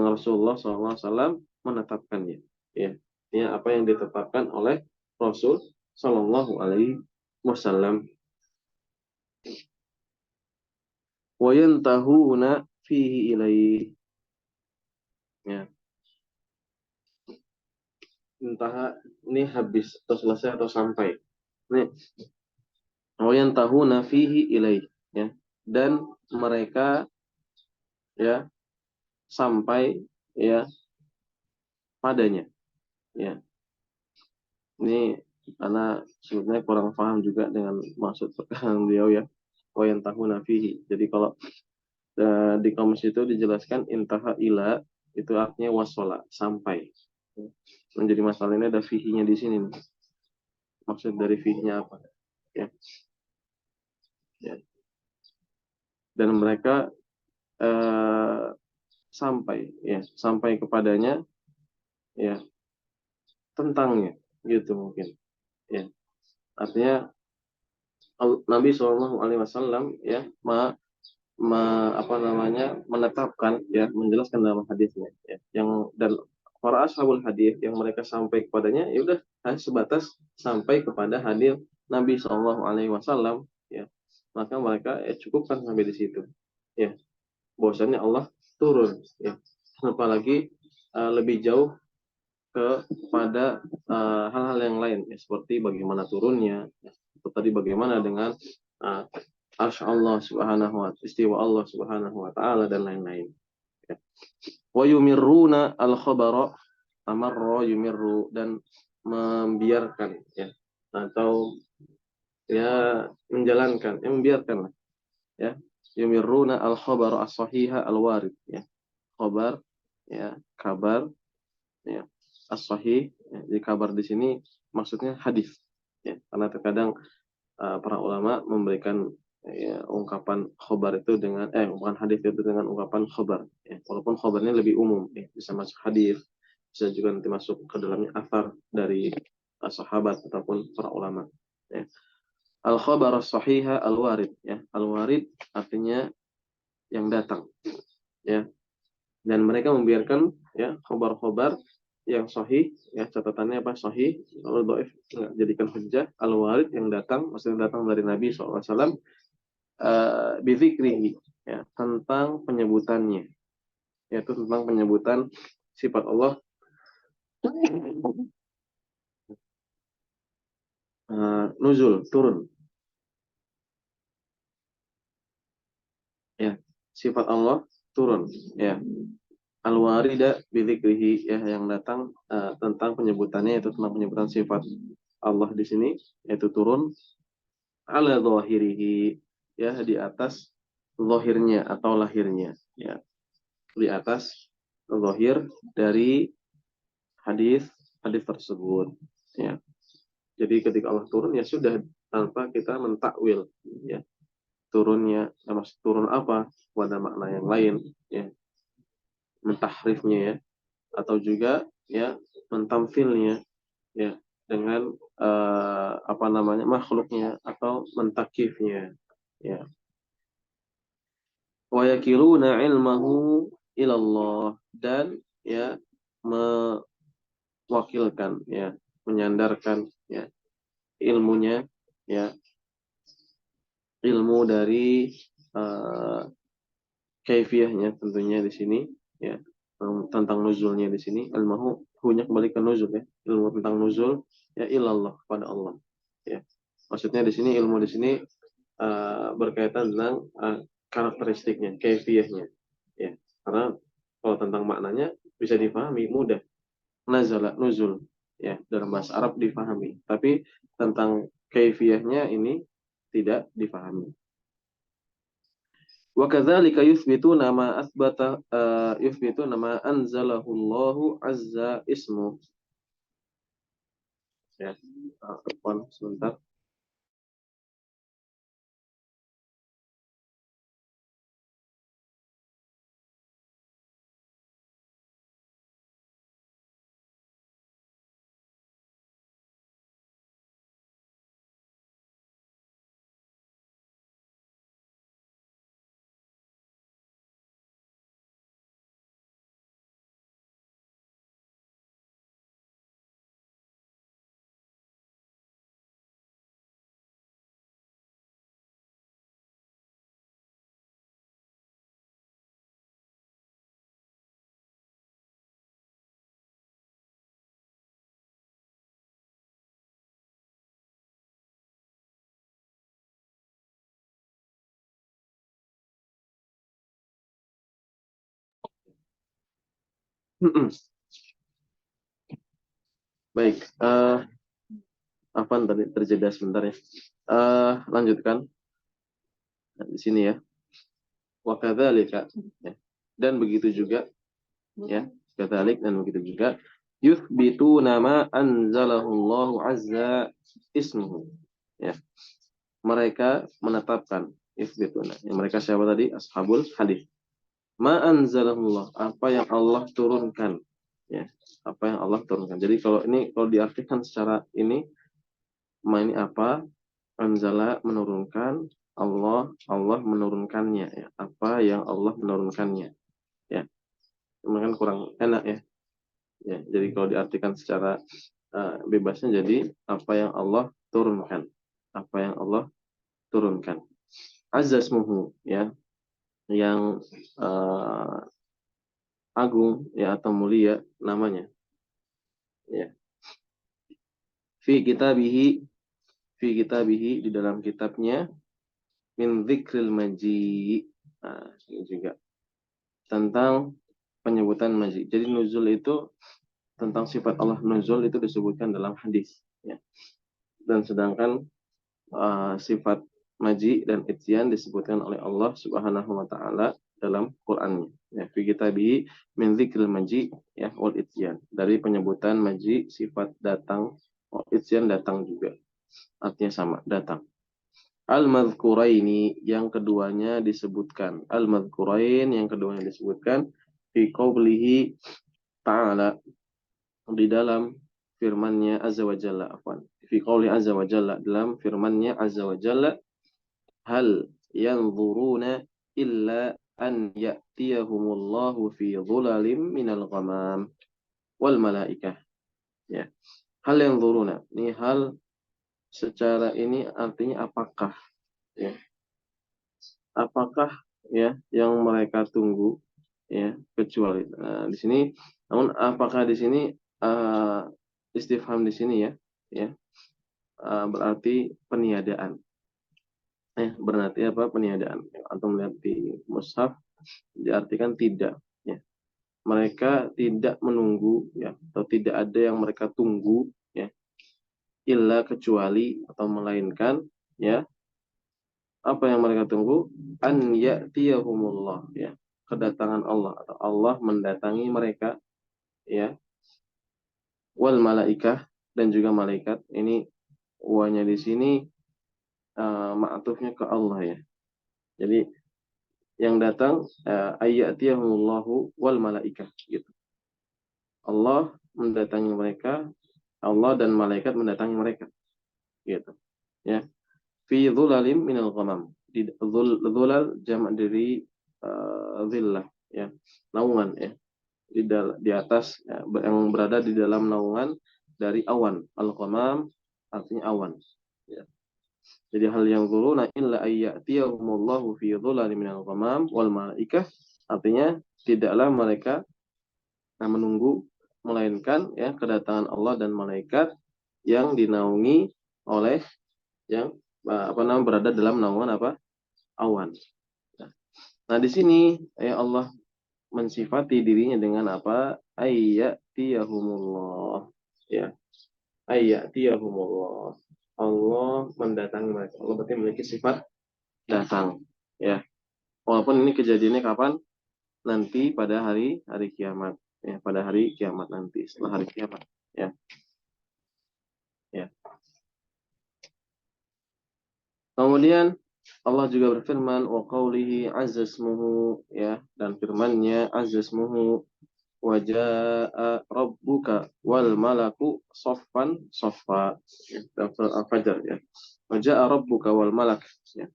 Rasulullah SAW menetapkannya, ya, ya, apa yang ditetapkan oleh Rasul Sallallahu Alaihi Wasallam. Wa yantahuna fihi ilaih, ya, entah ini habis atau selesai atau sampai. Ini wa yantahuna fihi ilaih, ya, dan mereka, ya, sampai, ya, padanya, ya. Ini karena sebenarnya kurang paham juga dengan maksud perkataan beliau, ya, wa yantahuna fihi. Jadi kalau di kamus itu dijelaskan intaha ila, itu artinya wasola, sampai. Menjadi masalah ini ada fihinya di sini nih. Maksud dari fihinya apa? Ya, ya. Dan mereka sampai, ya, sampai kepadanya, ya, tentangnya, gitu mungkin. Ya, artinya Nabi Shallallahu Alaihi Wasallam, ya, apa namanya, menetapkan, ya, menjelaskan dalam hadisnya, ya, yang dan para ashabul hadis yang mereka sampai kepadanya, ya udah hanya sebatas sampai kepada hadis Nabi Shallallahu Alaihi Wasallam, ya, maka mereka, ya, cukupkan sampai di situ, ya, bahwasanya Allah turun, ya, apalagi lebih jauh kepada hal-hal yang lain, ya, seperti bagaimana turunnya, ya, tadi bagaimana dengan uh, arsy Allah Subhanahu wa istiwa Allah Subhanahu wa taala dan lain-lain, ya. Wa yumirruna al-khabara, amarra yumirru, dan membiarkan, ya, atau, ya, menjalankan, ya, membiarkan lah, ya, yumirruna al-khabara as-sahiha al-warid, ya, khabar, ya, kabar, ya, as-sahih, ya, di kabar di sini maksudnya hadis, ya, karena terkadang para ulama memberikan, ya, ungkapan khobar itu dengan bukan hadis itu dengan ungkapan khobar, ya, walaupun khobarnya lebih umum, ya, bisa masuk hadis, bisa juga nanti masuk ke dalamnya athar dari sahabat ataupun para ulama, ya. Al-khabar as-sahiha al-warid, ya. Al-warid artinya yang datang, ya. Dan mereka membiarkan, ya, khobar-khobar yang sahih, ya, catatannya apa, sahih. Kalau dhaif nggak jadikan hujjah. Al-warid yang datang, maksudnya datang dari Nabi SAW, bizikrihi, ya, tentang penyebutannya, yaitu tentang penyebutan sifat Allah, nuzul, turun, ya, sifat Allah turun, ya. Al-warida bidzikrihi, ya, yang datang tentang penyebutannya, yaitu tentang penyebutan sifat Allah di sini, yaitu turun, ala zahirihi, ya, di atas zahirnya atau lahirnya, ya, di atas zahir dari hadis hadis tersebut, ya. Jadi ketika Allah turun, ya sudah, tanpa kita mentakwil, ya, turunnya, ya, maksud turun apa, pada makna yang lain, ya, mentahrifnya, ya, atau juga, ya, mentamfilnya, ya, dengan apa namanya, makhluknya, atau mentakifnya, ya. Wa yakiluna ilmahu ilallah, dan, ya, mewakilkan, ya, menyandarkan, ya, ilmunya, ya, ilmu dari uh, kaifiyahnya tentunya di sini, ya, tentang nuzulnya di sini, ilmuhu hunya kembali ke nuzul, ya, ilmu tentang nuzul, ya, ilallah, kepada Allah, ya. Maksudnya di sini, ilmu di sini berkaitan tentang karakteristiknya, kaifiyahnya, ya. Karena kalau tentang maknanya bisa dipahami mudah, nazala, nuzul, ya, dalam bahasa Arab difahami, tapi tentang kaifiyahnya ini tidak difahami. Wa kadzalika yuthbituna ma athbata yuthbituna ma anzalahu Allahu azza ismu, ya. Sebentar. Baik, apa tadi terjeda sebentar, ya. Lanjutkan di sini, ya. Wa kadzalika, ya. Dan begitu juga, ya, kadzalik, dan begitu juga, yuthbitu nama anzalahu Allahu azza ismuhu, ya. Mereka menetapkan, yuthbituna, ya, mereka siapa tadi? Ashabul hadis. Ma anzalallah, apa yang Allah turunkan, ya, apa yang Allah turunkan. Jadi kalau ini, kalau diartikan secara ini, ma ini apa, anzala menurunkan, Allah menurunkannya, ya, apa yang Allah menurunkannya, ya. Memang kan kurang enak, ya, ya. Jadi kalau diartikan secara bebasnya, jadi apa yang Allah turunkan, apa yang Allah turunkan. Azasmuhu, ya, yang agung, ya, atau mulia namanya, ya. Fi kitabihi, fi kitabihi, di dalam kitabnya, min dzikril maji. Nah, ini juga tentang penyebutan maji. Jadi nuzul itu, tentang sifat Allah nuzul itu disebutkan dalam hadis, ya. Dan sedangkan sifat maji dan ityan disebutkan oleh Allah Subhanahu wa taala dalam Qur'annya. Ya, fi kitabihi min dzikril maji, ya, wal ityan. Dari penyebutan maji, sifat datang, wal ityan datang juga. Artinya sama, datang. Al-madhkuraini, yang keduanya disebutkan. Al-madhkurain, yang keduanya disebutkan fi qawlihi ta'ala, di dalam firman-Nya azza wa jalla, afwan. fi qouli azza wa jalla, dalam firman-Nya azza wa jalla, hal yanzuruna illa an ya'tiyahumullahu fi dhulalin minal ghamam wal malaikah. Ya. Hal yanzuruna. Ini hal secara ini artinya apakah, ya. Apakah, ya, yang mereka tunggu, ya, kecuali. Nah, di sini, namun apakah di sini istifham di sini, ya, ya, berarti peniadaan. Berarti apa? Peniadaan. Atau melihat di mushaf diartikan tidak, ya. Mereka tidak menunggu, ya, atau tidak ada yang mereka tunggu, ya, illa kecuali atau melainkan, ya, apa yang mereka tunggu, an ya'tiyahumullah, ya, kedatangan Allah atau Allah mendatangi mereka, ya, wal malaikah, dan juga malaikat. Ini wanya di sini ma'tufnya ke Allah, ya. Jadi yang datang ayyatiyahumullahu wal malaikah, gitu. Allah mendatangi mereka, Allah dan malaikat mendatangi mereka, gitu, ya. Fi dhulalim minal ghamam. Di dhulal jamak dari zillah, ya, naungan, ya. Di atas, ya, yang berada di dalam naungan dari awan. Al-ghamam artinya awan, ya. Jadi hal yang zuruna illa ayyatiyahumullahu fi dhulalim minal ghamam wal malaikah, artinya tidaklah mereka menunggu melainkan, ya, kedatangan Allah dan malaikat yang dinaungi oleh yang berada dalam naungan awan. Nah, di sini, ya, Allah mensifati dirinya dengan apa? Ayyatiyahumullah, ya. Ayyatiyahumullah. Allah mendatangi mereka. Allah berarti memiliki sifat datang, ya. Walaupun ini kejadiannya kapan? Nanti pada hari kiamat, ya, pada hari kiamat nanti, setelah hari kiamat, ya. Ya. Kemudian Allah juga berfirman wa qaulihi azza ismuhu, ya, dan firman-Nya azza ismuhu, wa jaa rabbuka wal malaku saffan saffa, ya, dalam surat Al-Fajr, ya. Wa jaa rabbuka wal malak, ya.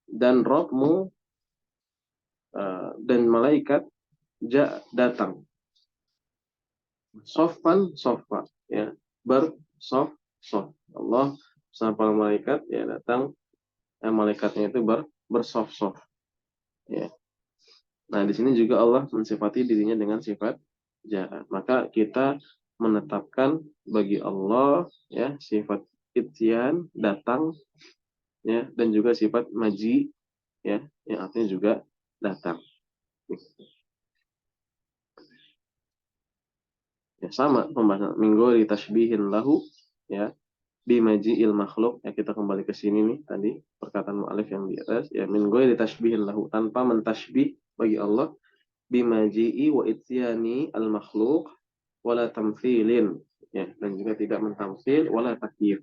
Dan Rabbmu dan malaikat datang saffan saffa, ya, bersaf-saf. Allah bersama para malaikat, ya, datang, malaikatnya itu bersaf-saf, ya. Nah, di sini juga Allah mensifati dirinya dengan sifat jaa. Maka kita menetapkan bagi Allah, ya, sifat ityan, datang, ya, dan juga sifat maji, ya, yang artinya juga datang. Ya, sama pembahasan minggu di tasbihin lahu, ya, bimaji'il makhluk, ya, kita kembali ke sini nih tadi perkataan mu'alif yang di atas, ya, minggu di tasbihin lahu, tanpa mentasbih bagi Allah, bimaji'i wa ityani al makhluk wala tamthilin, ya, dan juga tidak mentamsil wala takyif,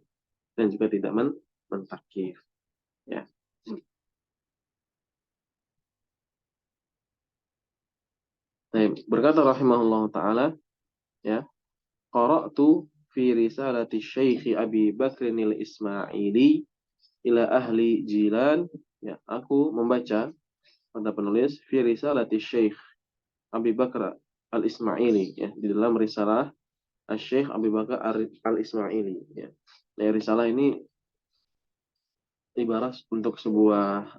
dan juga tidak mentakyif, ya. Berkata rahimahullah taala, ya, qara'tu fi risalati Syekh Abi Bakr al-Ismaili ila ahli Jilan, ya, aku membaca, kata penulis, fi risalati Syekh Abi Bakr al-Ismaili, ya, di dalam risalah Syekh Abi Bakar al-Ismaili, ya. Nah, risalah ini ibarat untuk sebuah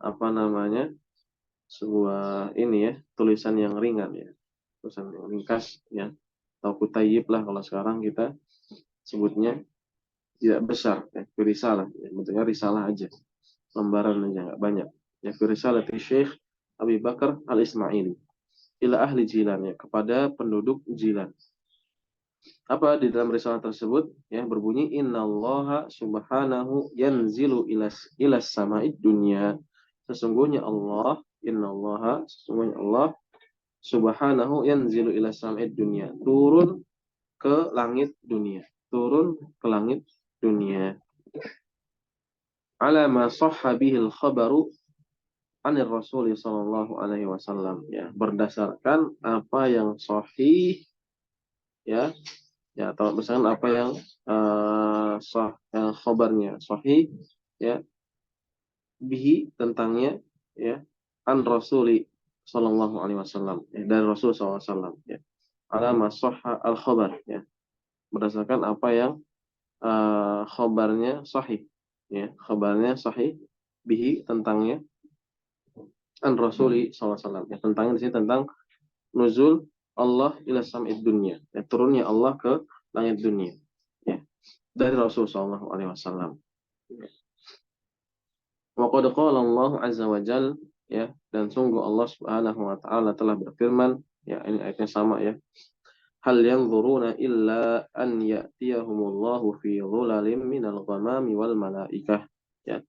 sebuah ini, ya, tulisan yang ringan, ya, tulisan yang ringkas, ya, atau kutayib lah kalau sekarang kita sebutnya, tidak besar, ya, risalah, ya, bentuknya risalah aja, lembaran aja, nggak banyak, ya, risalah Syekh Abi Bakar al-Ismaili ila ahli Jilan, ya, kepada penduduk Jilan. Apa di dalam risalah tersebut, ya, berbunyi innallaha subhanahu yanzilu ilas sama'id dunya. Sesungguhnya Allah, innallaha, sesungguhnya Allah subhanahu yanzilu ilas sama'id dunya, turun ke langit dunia, turun ke langit dunia. Ala ma sahha bihil khabaru anir Rasul sallallahu alaihi wasallam, ya, berdasarkan apa yang sahih, ya, ya, atau berdasarkan apa yang khobarnya sahih, ya, bihi tentangnya, ya, an Rasuli Sallallahu Alaihi Wasallam, ya, dari Rasul Sallallahu Alaihi Wasallam, ya, ala masahha al khobar, ya, berdasarkan apa yang khobarnya sahih, ya, khobarnya sahih bihi tentangnya an Rasuli Sallallahu Alaihi Wasallam, ya, tentangnya di sini tentang nuzul Allah ila sam'id dunya, ya, turunnya Allah ke langit dunia, ya, dari Rasul Sallallahu Alaihi Wasallam. Wa qad qala Allah azza wa jal, ya, dan sungguh Allah Subhanahu wa taala telah berfirman, ya, ini ayatnya sama, ya. Hal yanzuruna illa an ya'tiyahumullahu fi dhulalin minal ghamami wal malaikah, ya.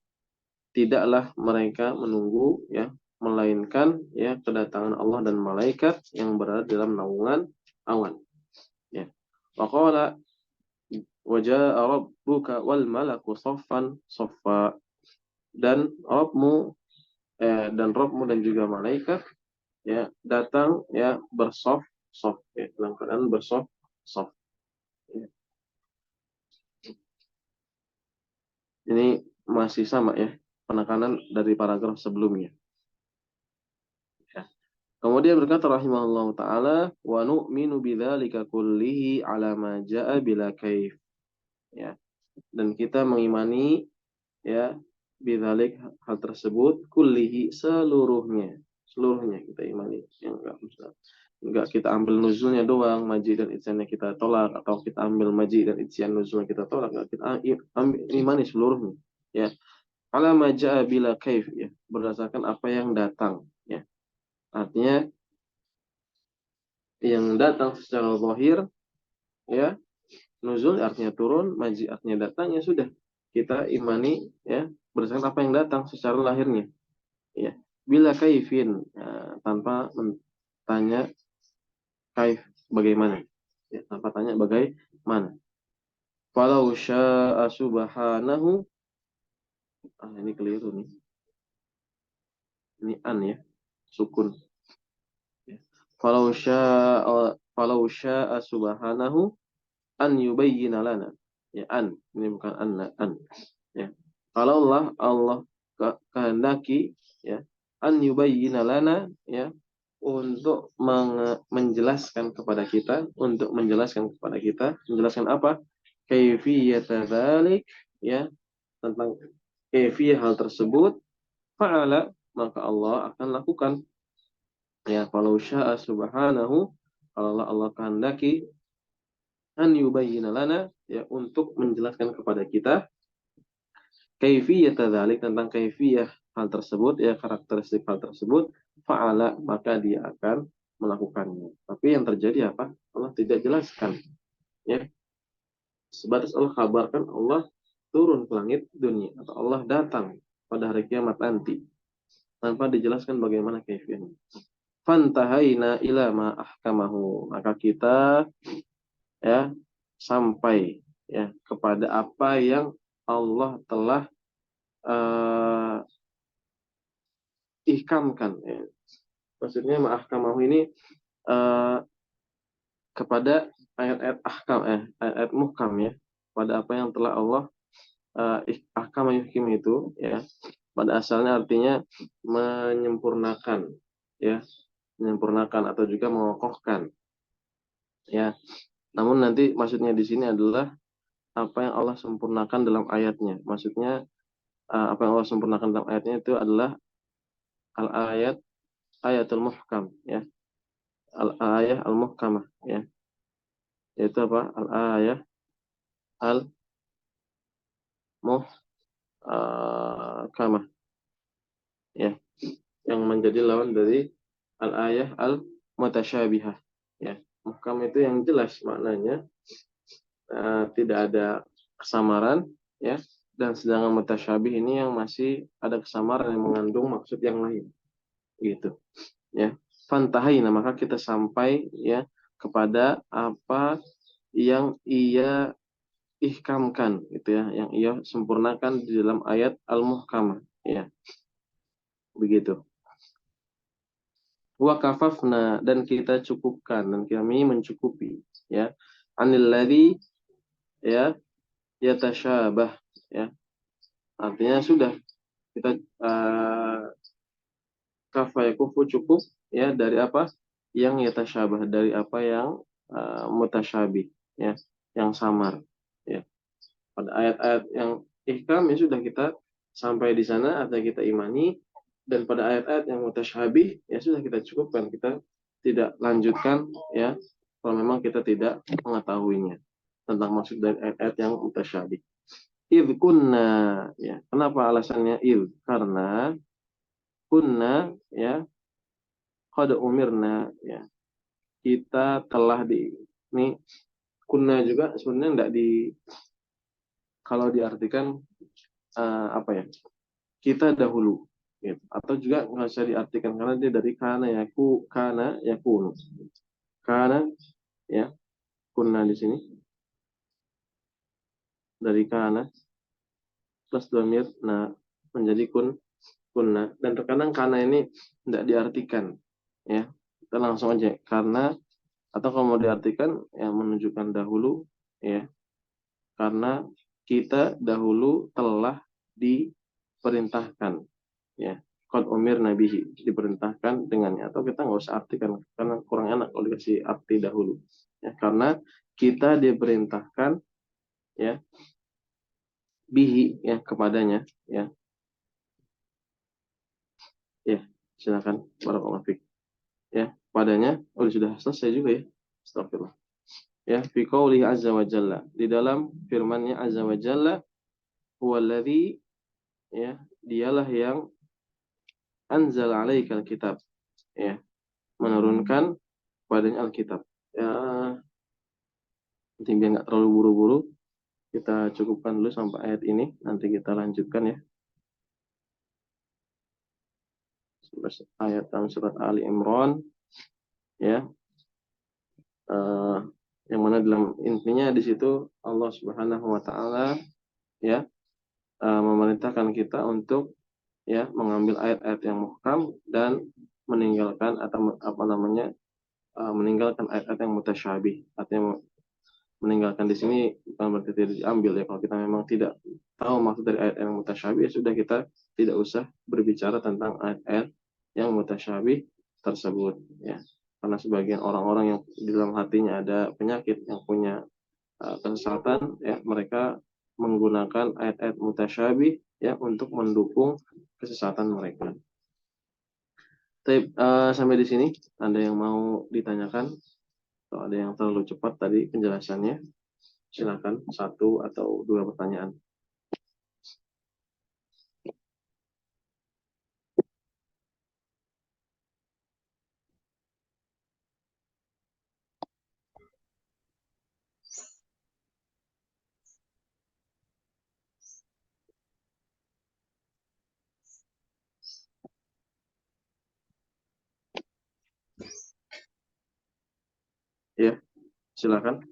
Tidaklah mereka menunggu, ya, melainkan, ya, kedatangan Allah dan malaikat yang berada dalam naungan awan, ya. Wa qala wa jaa rabbuka wal malaku saffan saffa, dan Rabbmu dan juga malaikat, ya, datang, ya, bersof sof, ya, dalam keadaan bersof sof, ya. Ini masih sama, ya, penekanan dari paragraf sebelumnya, ya. Kemudian berkata rahimahullah taala, wa nu'minu bidzalika kullihi ala ma jaa bila kaif, ya, dan kita mengimani, ya, bidzalik, hal tersebut, kullihi, seluruhnya kita imani, yang enggak kita ambil nuzulnya doang, maji dan isyannya kita tolak, atau kita ambil maji dan isyan nuzulnya kita tolak, enggak, kita ambil imani seluruhnya, ya, ala ma jaa bila kaif, ya, berdasarkan apa yang datang, ya, artinya yang datang secara zahir, ya, nuzul artinya turun, maji artinya datang, ya sudah, kita imani, ya, berdasarkan apa yang datang secara lahirnya, ya, bila kaifin, ya, tanpa tanya kaif bagaimana, ya, tanpa tanya bagaimana. Falau syaa subhanahu, ini keliru nih, ini an, ya, sukun, ya. Falau syaa subhanahu an yubayyina lana, ya, an, ini bukan an, ya. Kalau Allah kehendaki, ya, an yubayyina lana, ya, untuk menjelaskan kepada kita, menjelaskan apa? Kaifiyata dzalik, ya, tentang kaifiyah hal tersebut, fa'ala, maka Allah akan lakukan, ya, kalau syaa subhanahu, kalau Allah kehendaki, an yubayyina lana, ya, untuk menjelaskan kepada kita kaifiyata dzalik, tentang kaifiyah hal tersebut, ya, karakteristik hal tersebut, fa'ala, maka dia akan melakukannya. Tapi yang terjadi apa? Allah tidak jelaskan, ya. Sebatas Allah kabarkan Allah turun ke langit dunia, atau Allah datang pada hari kiamat nanti, tanpa dijelaskan bagaimana kaifiyahnya. Fantahaina ila ma ahkamahu, maka kita, ya, sampai, ya, kepada apa yang Allah telah ihkamkan, ya. Maksudnya ma'ahkamahu ini kepada ayat-ayat ahkam, ayat-ayat muhkam, ya, pada apa yang telah Allah ahkam yuhkim itu, ya, pada asalnya artinya menyempurnakan, ya, menyempurnakan atau juga mengokohkan, ya. Namun nanti maksudnya di sini adalah apa yang Allah sempurnakan dalam ayatnya. Maksudnya apa yang Allah sempurnakan dalam ayatnya itu adalah al-ayat, ayatul muhkam, ya, al-ayah al-muhkamah, ya, yaitu apa? Al-ayah al-muhkamah, ya, yang menjadi lawan dari al-ayah al-mutasyabihah, ya. Muhkam itu yang jelas maknanya, tidak ada kesamaran, ya, dan sedangkan mutasyabih ini yang masih ada kesamaran yang mengandung maksud yang lain, gitu, ya. Fantahaina, maka kita sampai, ya, kepada apa yang ia ihkamkan, gitu, ya, yang ia sempurnakan di dalam ayat al-muhkamah, ya, begitu. Wa kafafna, dan kita cukupkan, dan kami mencukupi, ya, anil ladzi ya yatasyabah ya. Artinya sudah kita kafa yakufu cukup ya dari apa yang yatasyabah, dari apa yang mutasyabih ya, yang samar ya. Pada ayat-ayat yang ihkam ya sudah kita sampai di sana atau kita imani, dan pada ayat-ayat yang mutasyabih ya sudah kita cukupkan, kita tidak lanjutkan ya kalau memang kita tidak mengetahuinya tentang maksud dari ayat-ayat yang mutasyabih. Idh kunna ya. Kenapa alasannya idh? Karena kunna ya qad umirna ya. Kita telah ini kunna juga sebenarnya enggak kalau diartikan apa ya? Kita dahulu gitu. Atau juga nggak usah diartikan karena dia dari kana yakunu. Kana ya, kunna di sini dari kana plus dhamir nah menjadi kunna, dan terkadang kana ini tidak diartikan ya, kita langsung aja karena, atau kalau mau diartikan ya menunjukkan dahulu ya, karena kita dahulu telah diperintahkan ya, qad umir nabihi, diperintahkan dengannya, atau kita nggak usah artikan karena kurang enak kalau dikasih arti dahulu ya, karena kita diperintahkan ya bihi ya, kepadanya ya. Ya, silakan. Barakallahu fiik. Ya, padanya. Oh, sudah selesai juga ya. Astagfirullah. Ya, fi qoulihi azza wa jalla. Di dalam firman-Nya azza wa jalla, huwallazi ya, dialah yang anzala 'alaikal kitab. Ya, menurunkan padanya Alkitab. Ya, nanti biar nggak terlalu buru-buru, kita cukupkan dulu sampai ayat ini, nanti kita lanjutkan ya. Ayat dalam surat Ali Imran ya. eh, yang mana dalam intinya di situ Allah Subhanahu wa taala ya memerintahkan kita untuk ya mengambil ayat-ayat yang muhkam dan meninggalkan atau apa namanya meninggalkan ayat-ayat yang mutasyabih. Artinya meninggalkan di sini bukan berarti tidak diambil ya, kalau kita memang tidak tahu maksud dari ayat yang mutasyabih ya sudah, kita tidak usah berbicara tentang ayat-ayat yang mutasyabih tersebut ya, karena sebagian orang-orang yang di dalam hatinya ada penyakit, yang punya kesesatan ya, mereka menggunakan ayat-ayat mutasyabih ya untuk mendukung kesesatan mereka. Tapi, sampai di sini ada yang mau ditanyakan atau ada yang terlalu cepat tadi penjelasannya? Silakan, satu atau dua pertanyaan. Ya, silakan.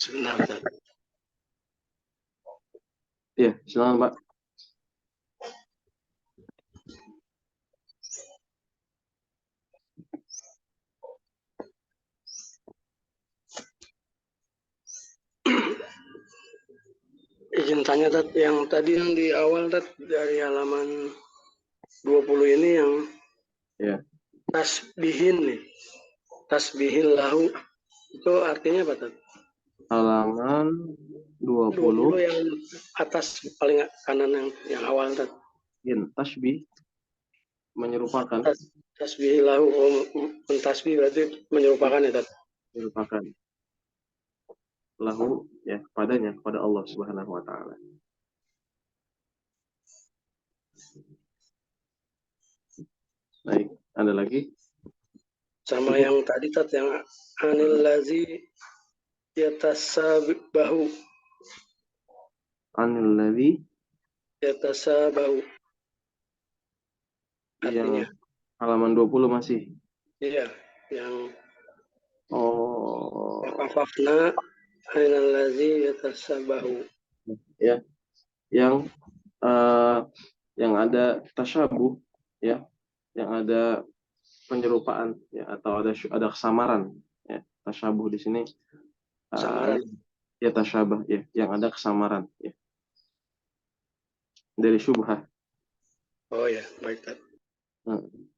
Sebentar.
Ya, silakan Pak.
Izin tanya yang tadi yang di awal dari halaman 20 ini yang
Ya,
tasbihin nih. Tasbihil lahu itu artinya apa Tat?
halaman 20
20 yang atas paling kanan yang awal Tat.
tasbih menyerupakan,
Tasbihil lahu, mentasbih berarti menyerupakan ya Tat.
menyerupakan lahu ya, kepadanya, kepada Allah Subhanahu wa taala. Baik, ada lagi?
Sama yang tadi Tat, yang anil lazi yatasabahu.
Anil ladzi
Yatasabahu artinya.
yang halaman 20 masih.
Iya, yang
Oh,
waqafna anil lazi yatasabahu.
ya, yang yang ada tasyabuh ya, yang ada penyerupaan ya, atau ada kesamaran ya. tasyabuh di sini
Samaran.
ya tasyabah ya, yang ada kesamaran ya. Dari syubhah.
Oh ya, baik Tat.
Hmm.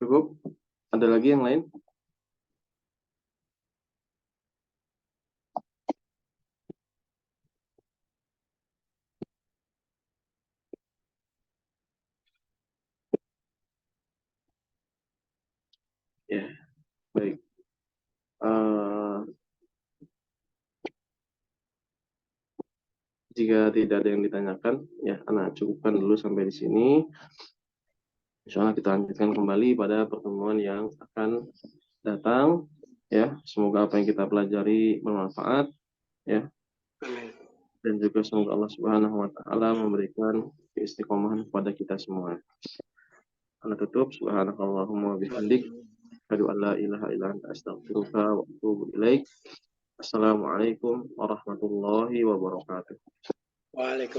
Cukup? Ada lagi yang lain? Ya, baik. Jika tidak ada yang ditanyakan, ya, anak cukupkan dulu sampai di sini. Insya Allah kita lanjutkan kembali pada pertemuan yang akan datang. Ya, semoga apa yang kita pelajari bermanfaat. Ya,
Amin.
dan juga semoga Allah Subhanahu Wa Taala memberikan keistiqomahan kepada kita semua. Anak tutup, subhanakallahumma wa bihamdik, asyhadu an la ilaha illa anta astaghfiruka wa atubu ilaik. Assalamualaikum warahmatullahi wabarakatuh.
Waalaikumsalam.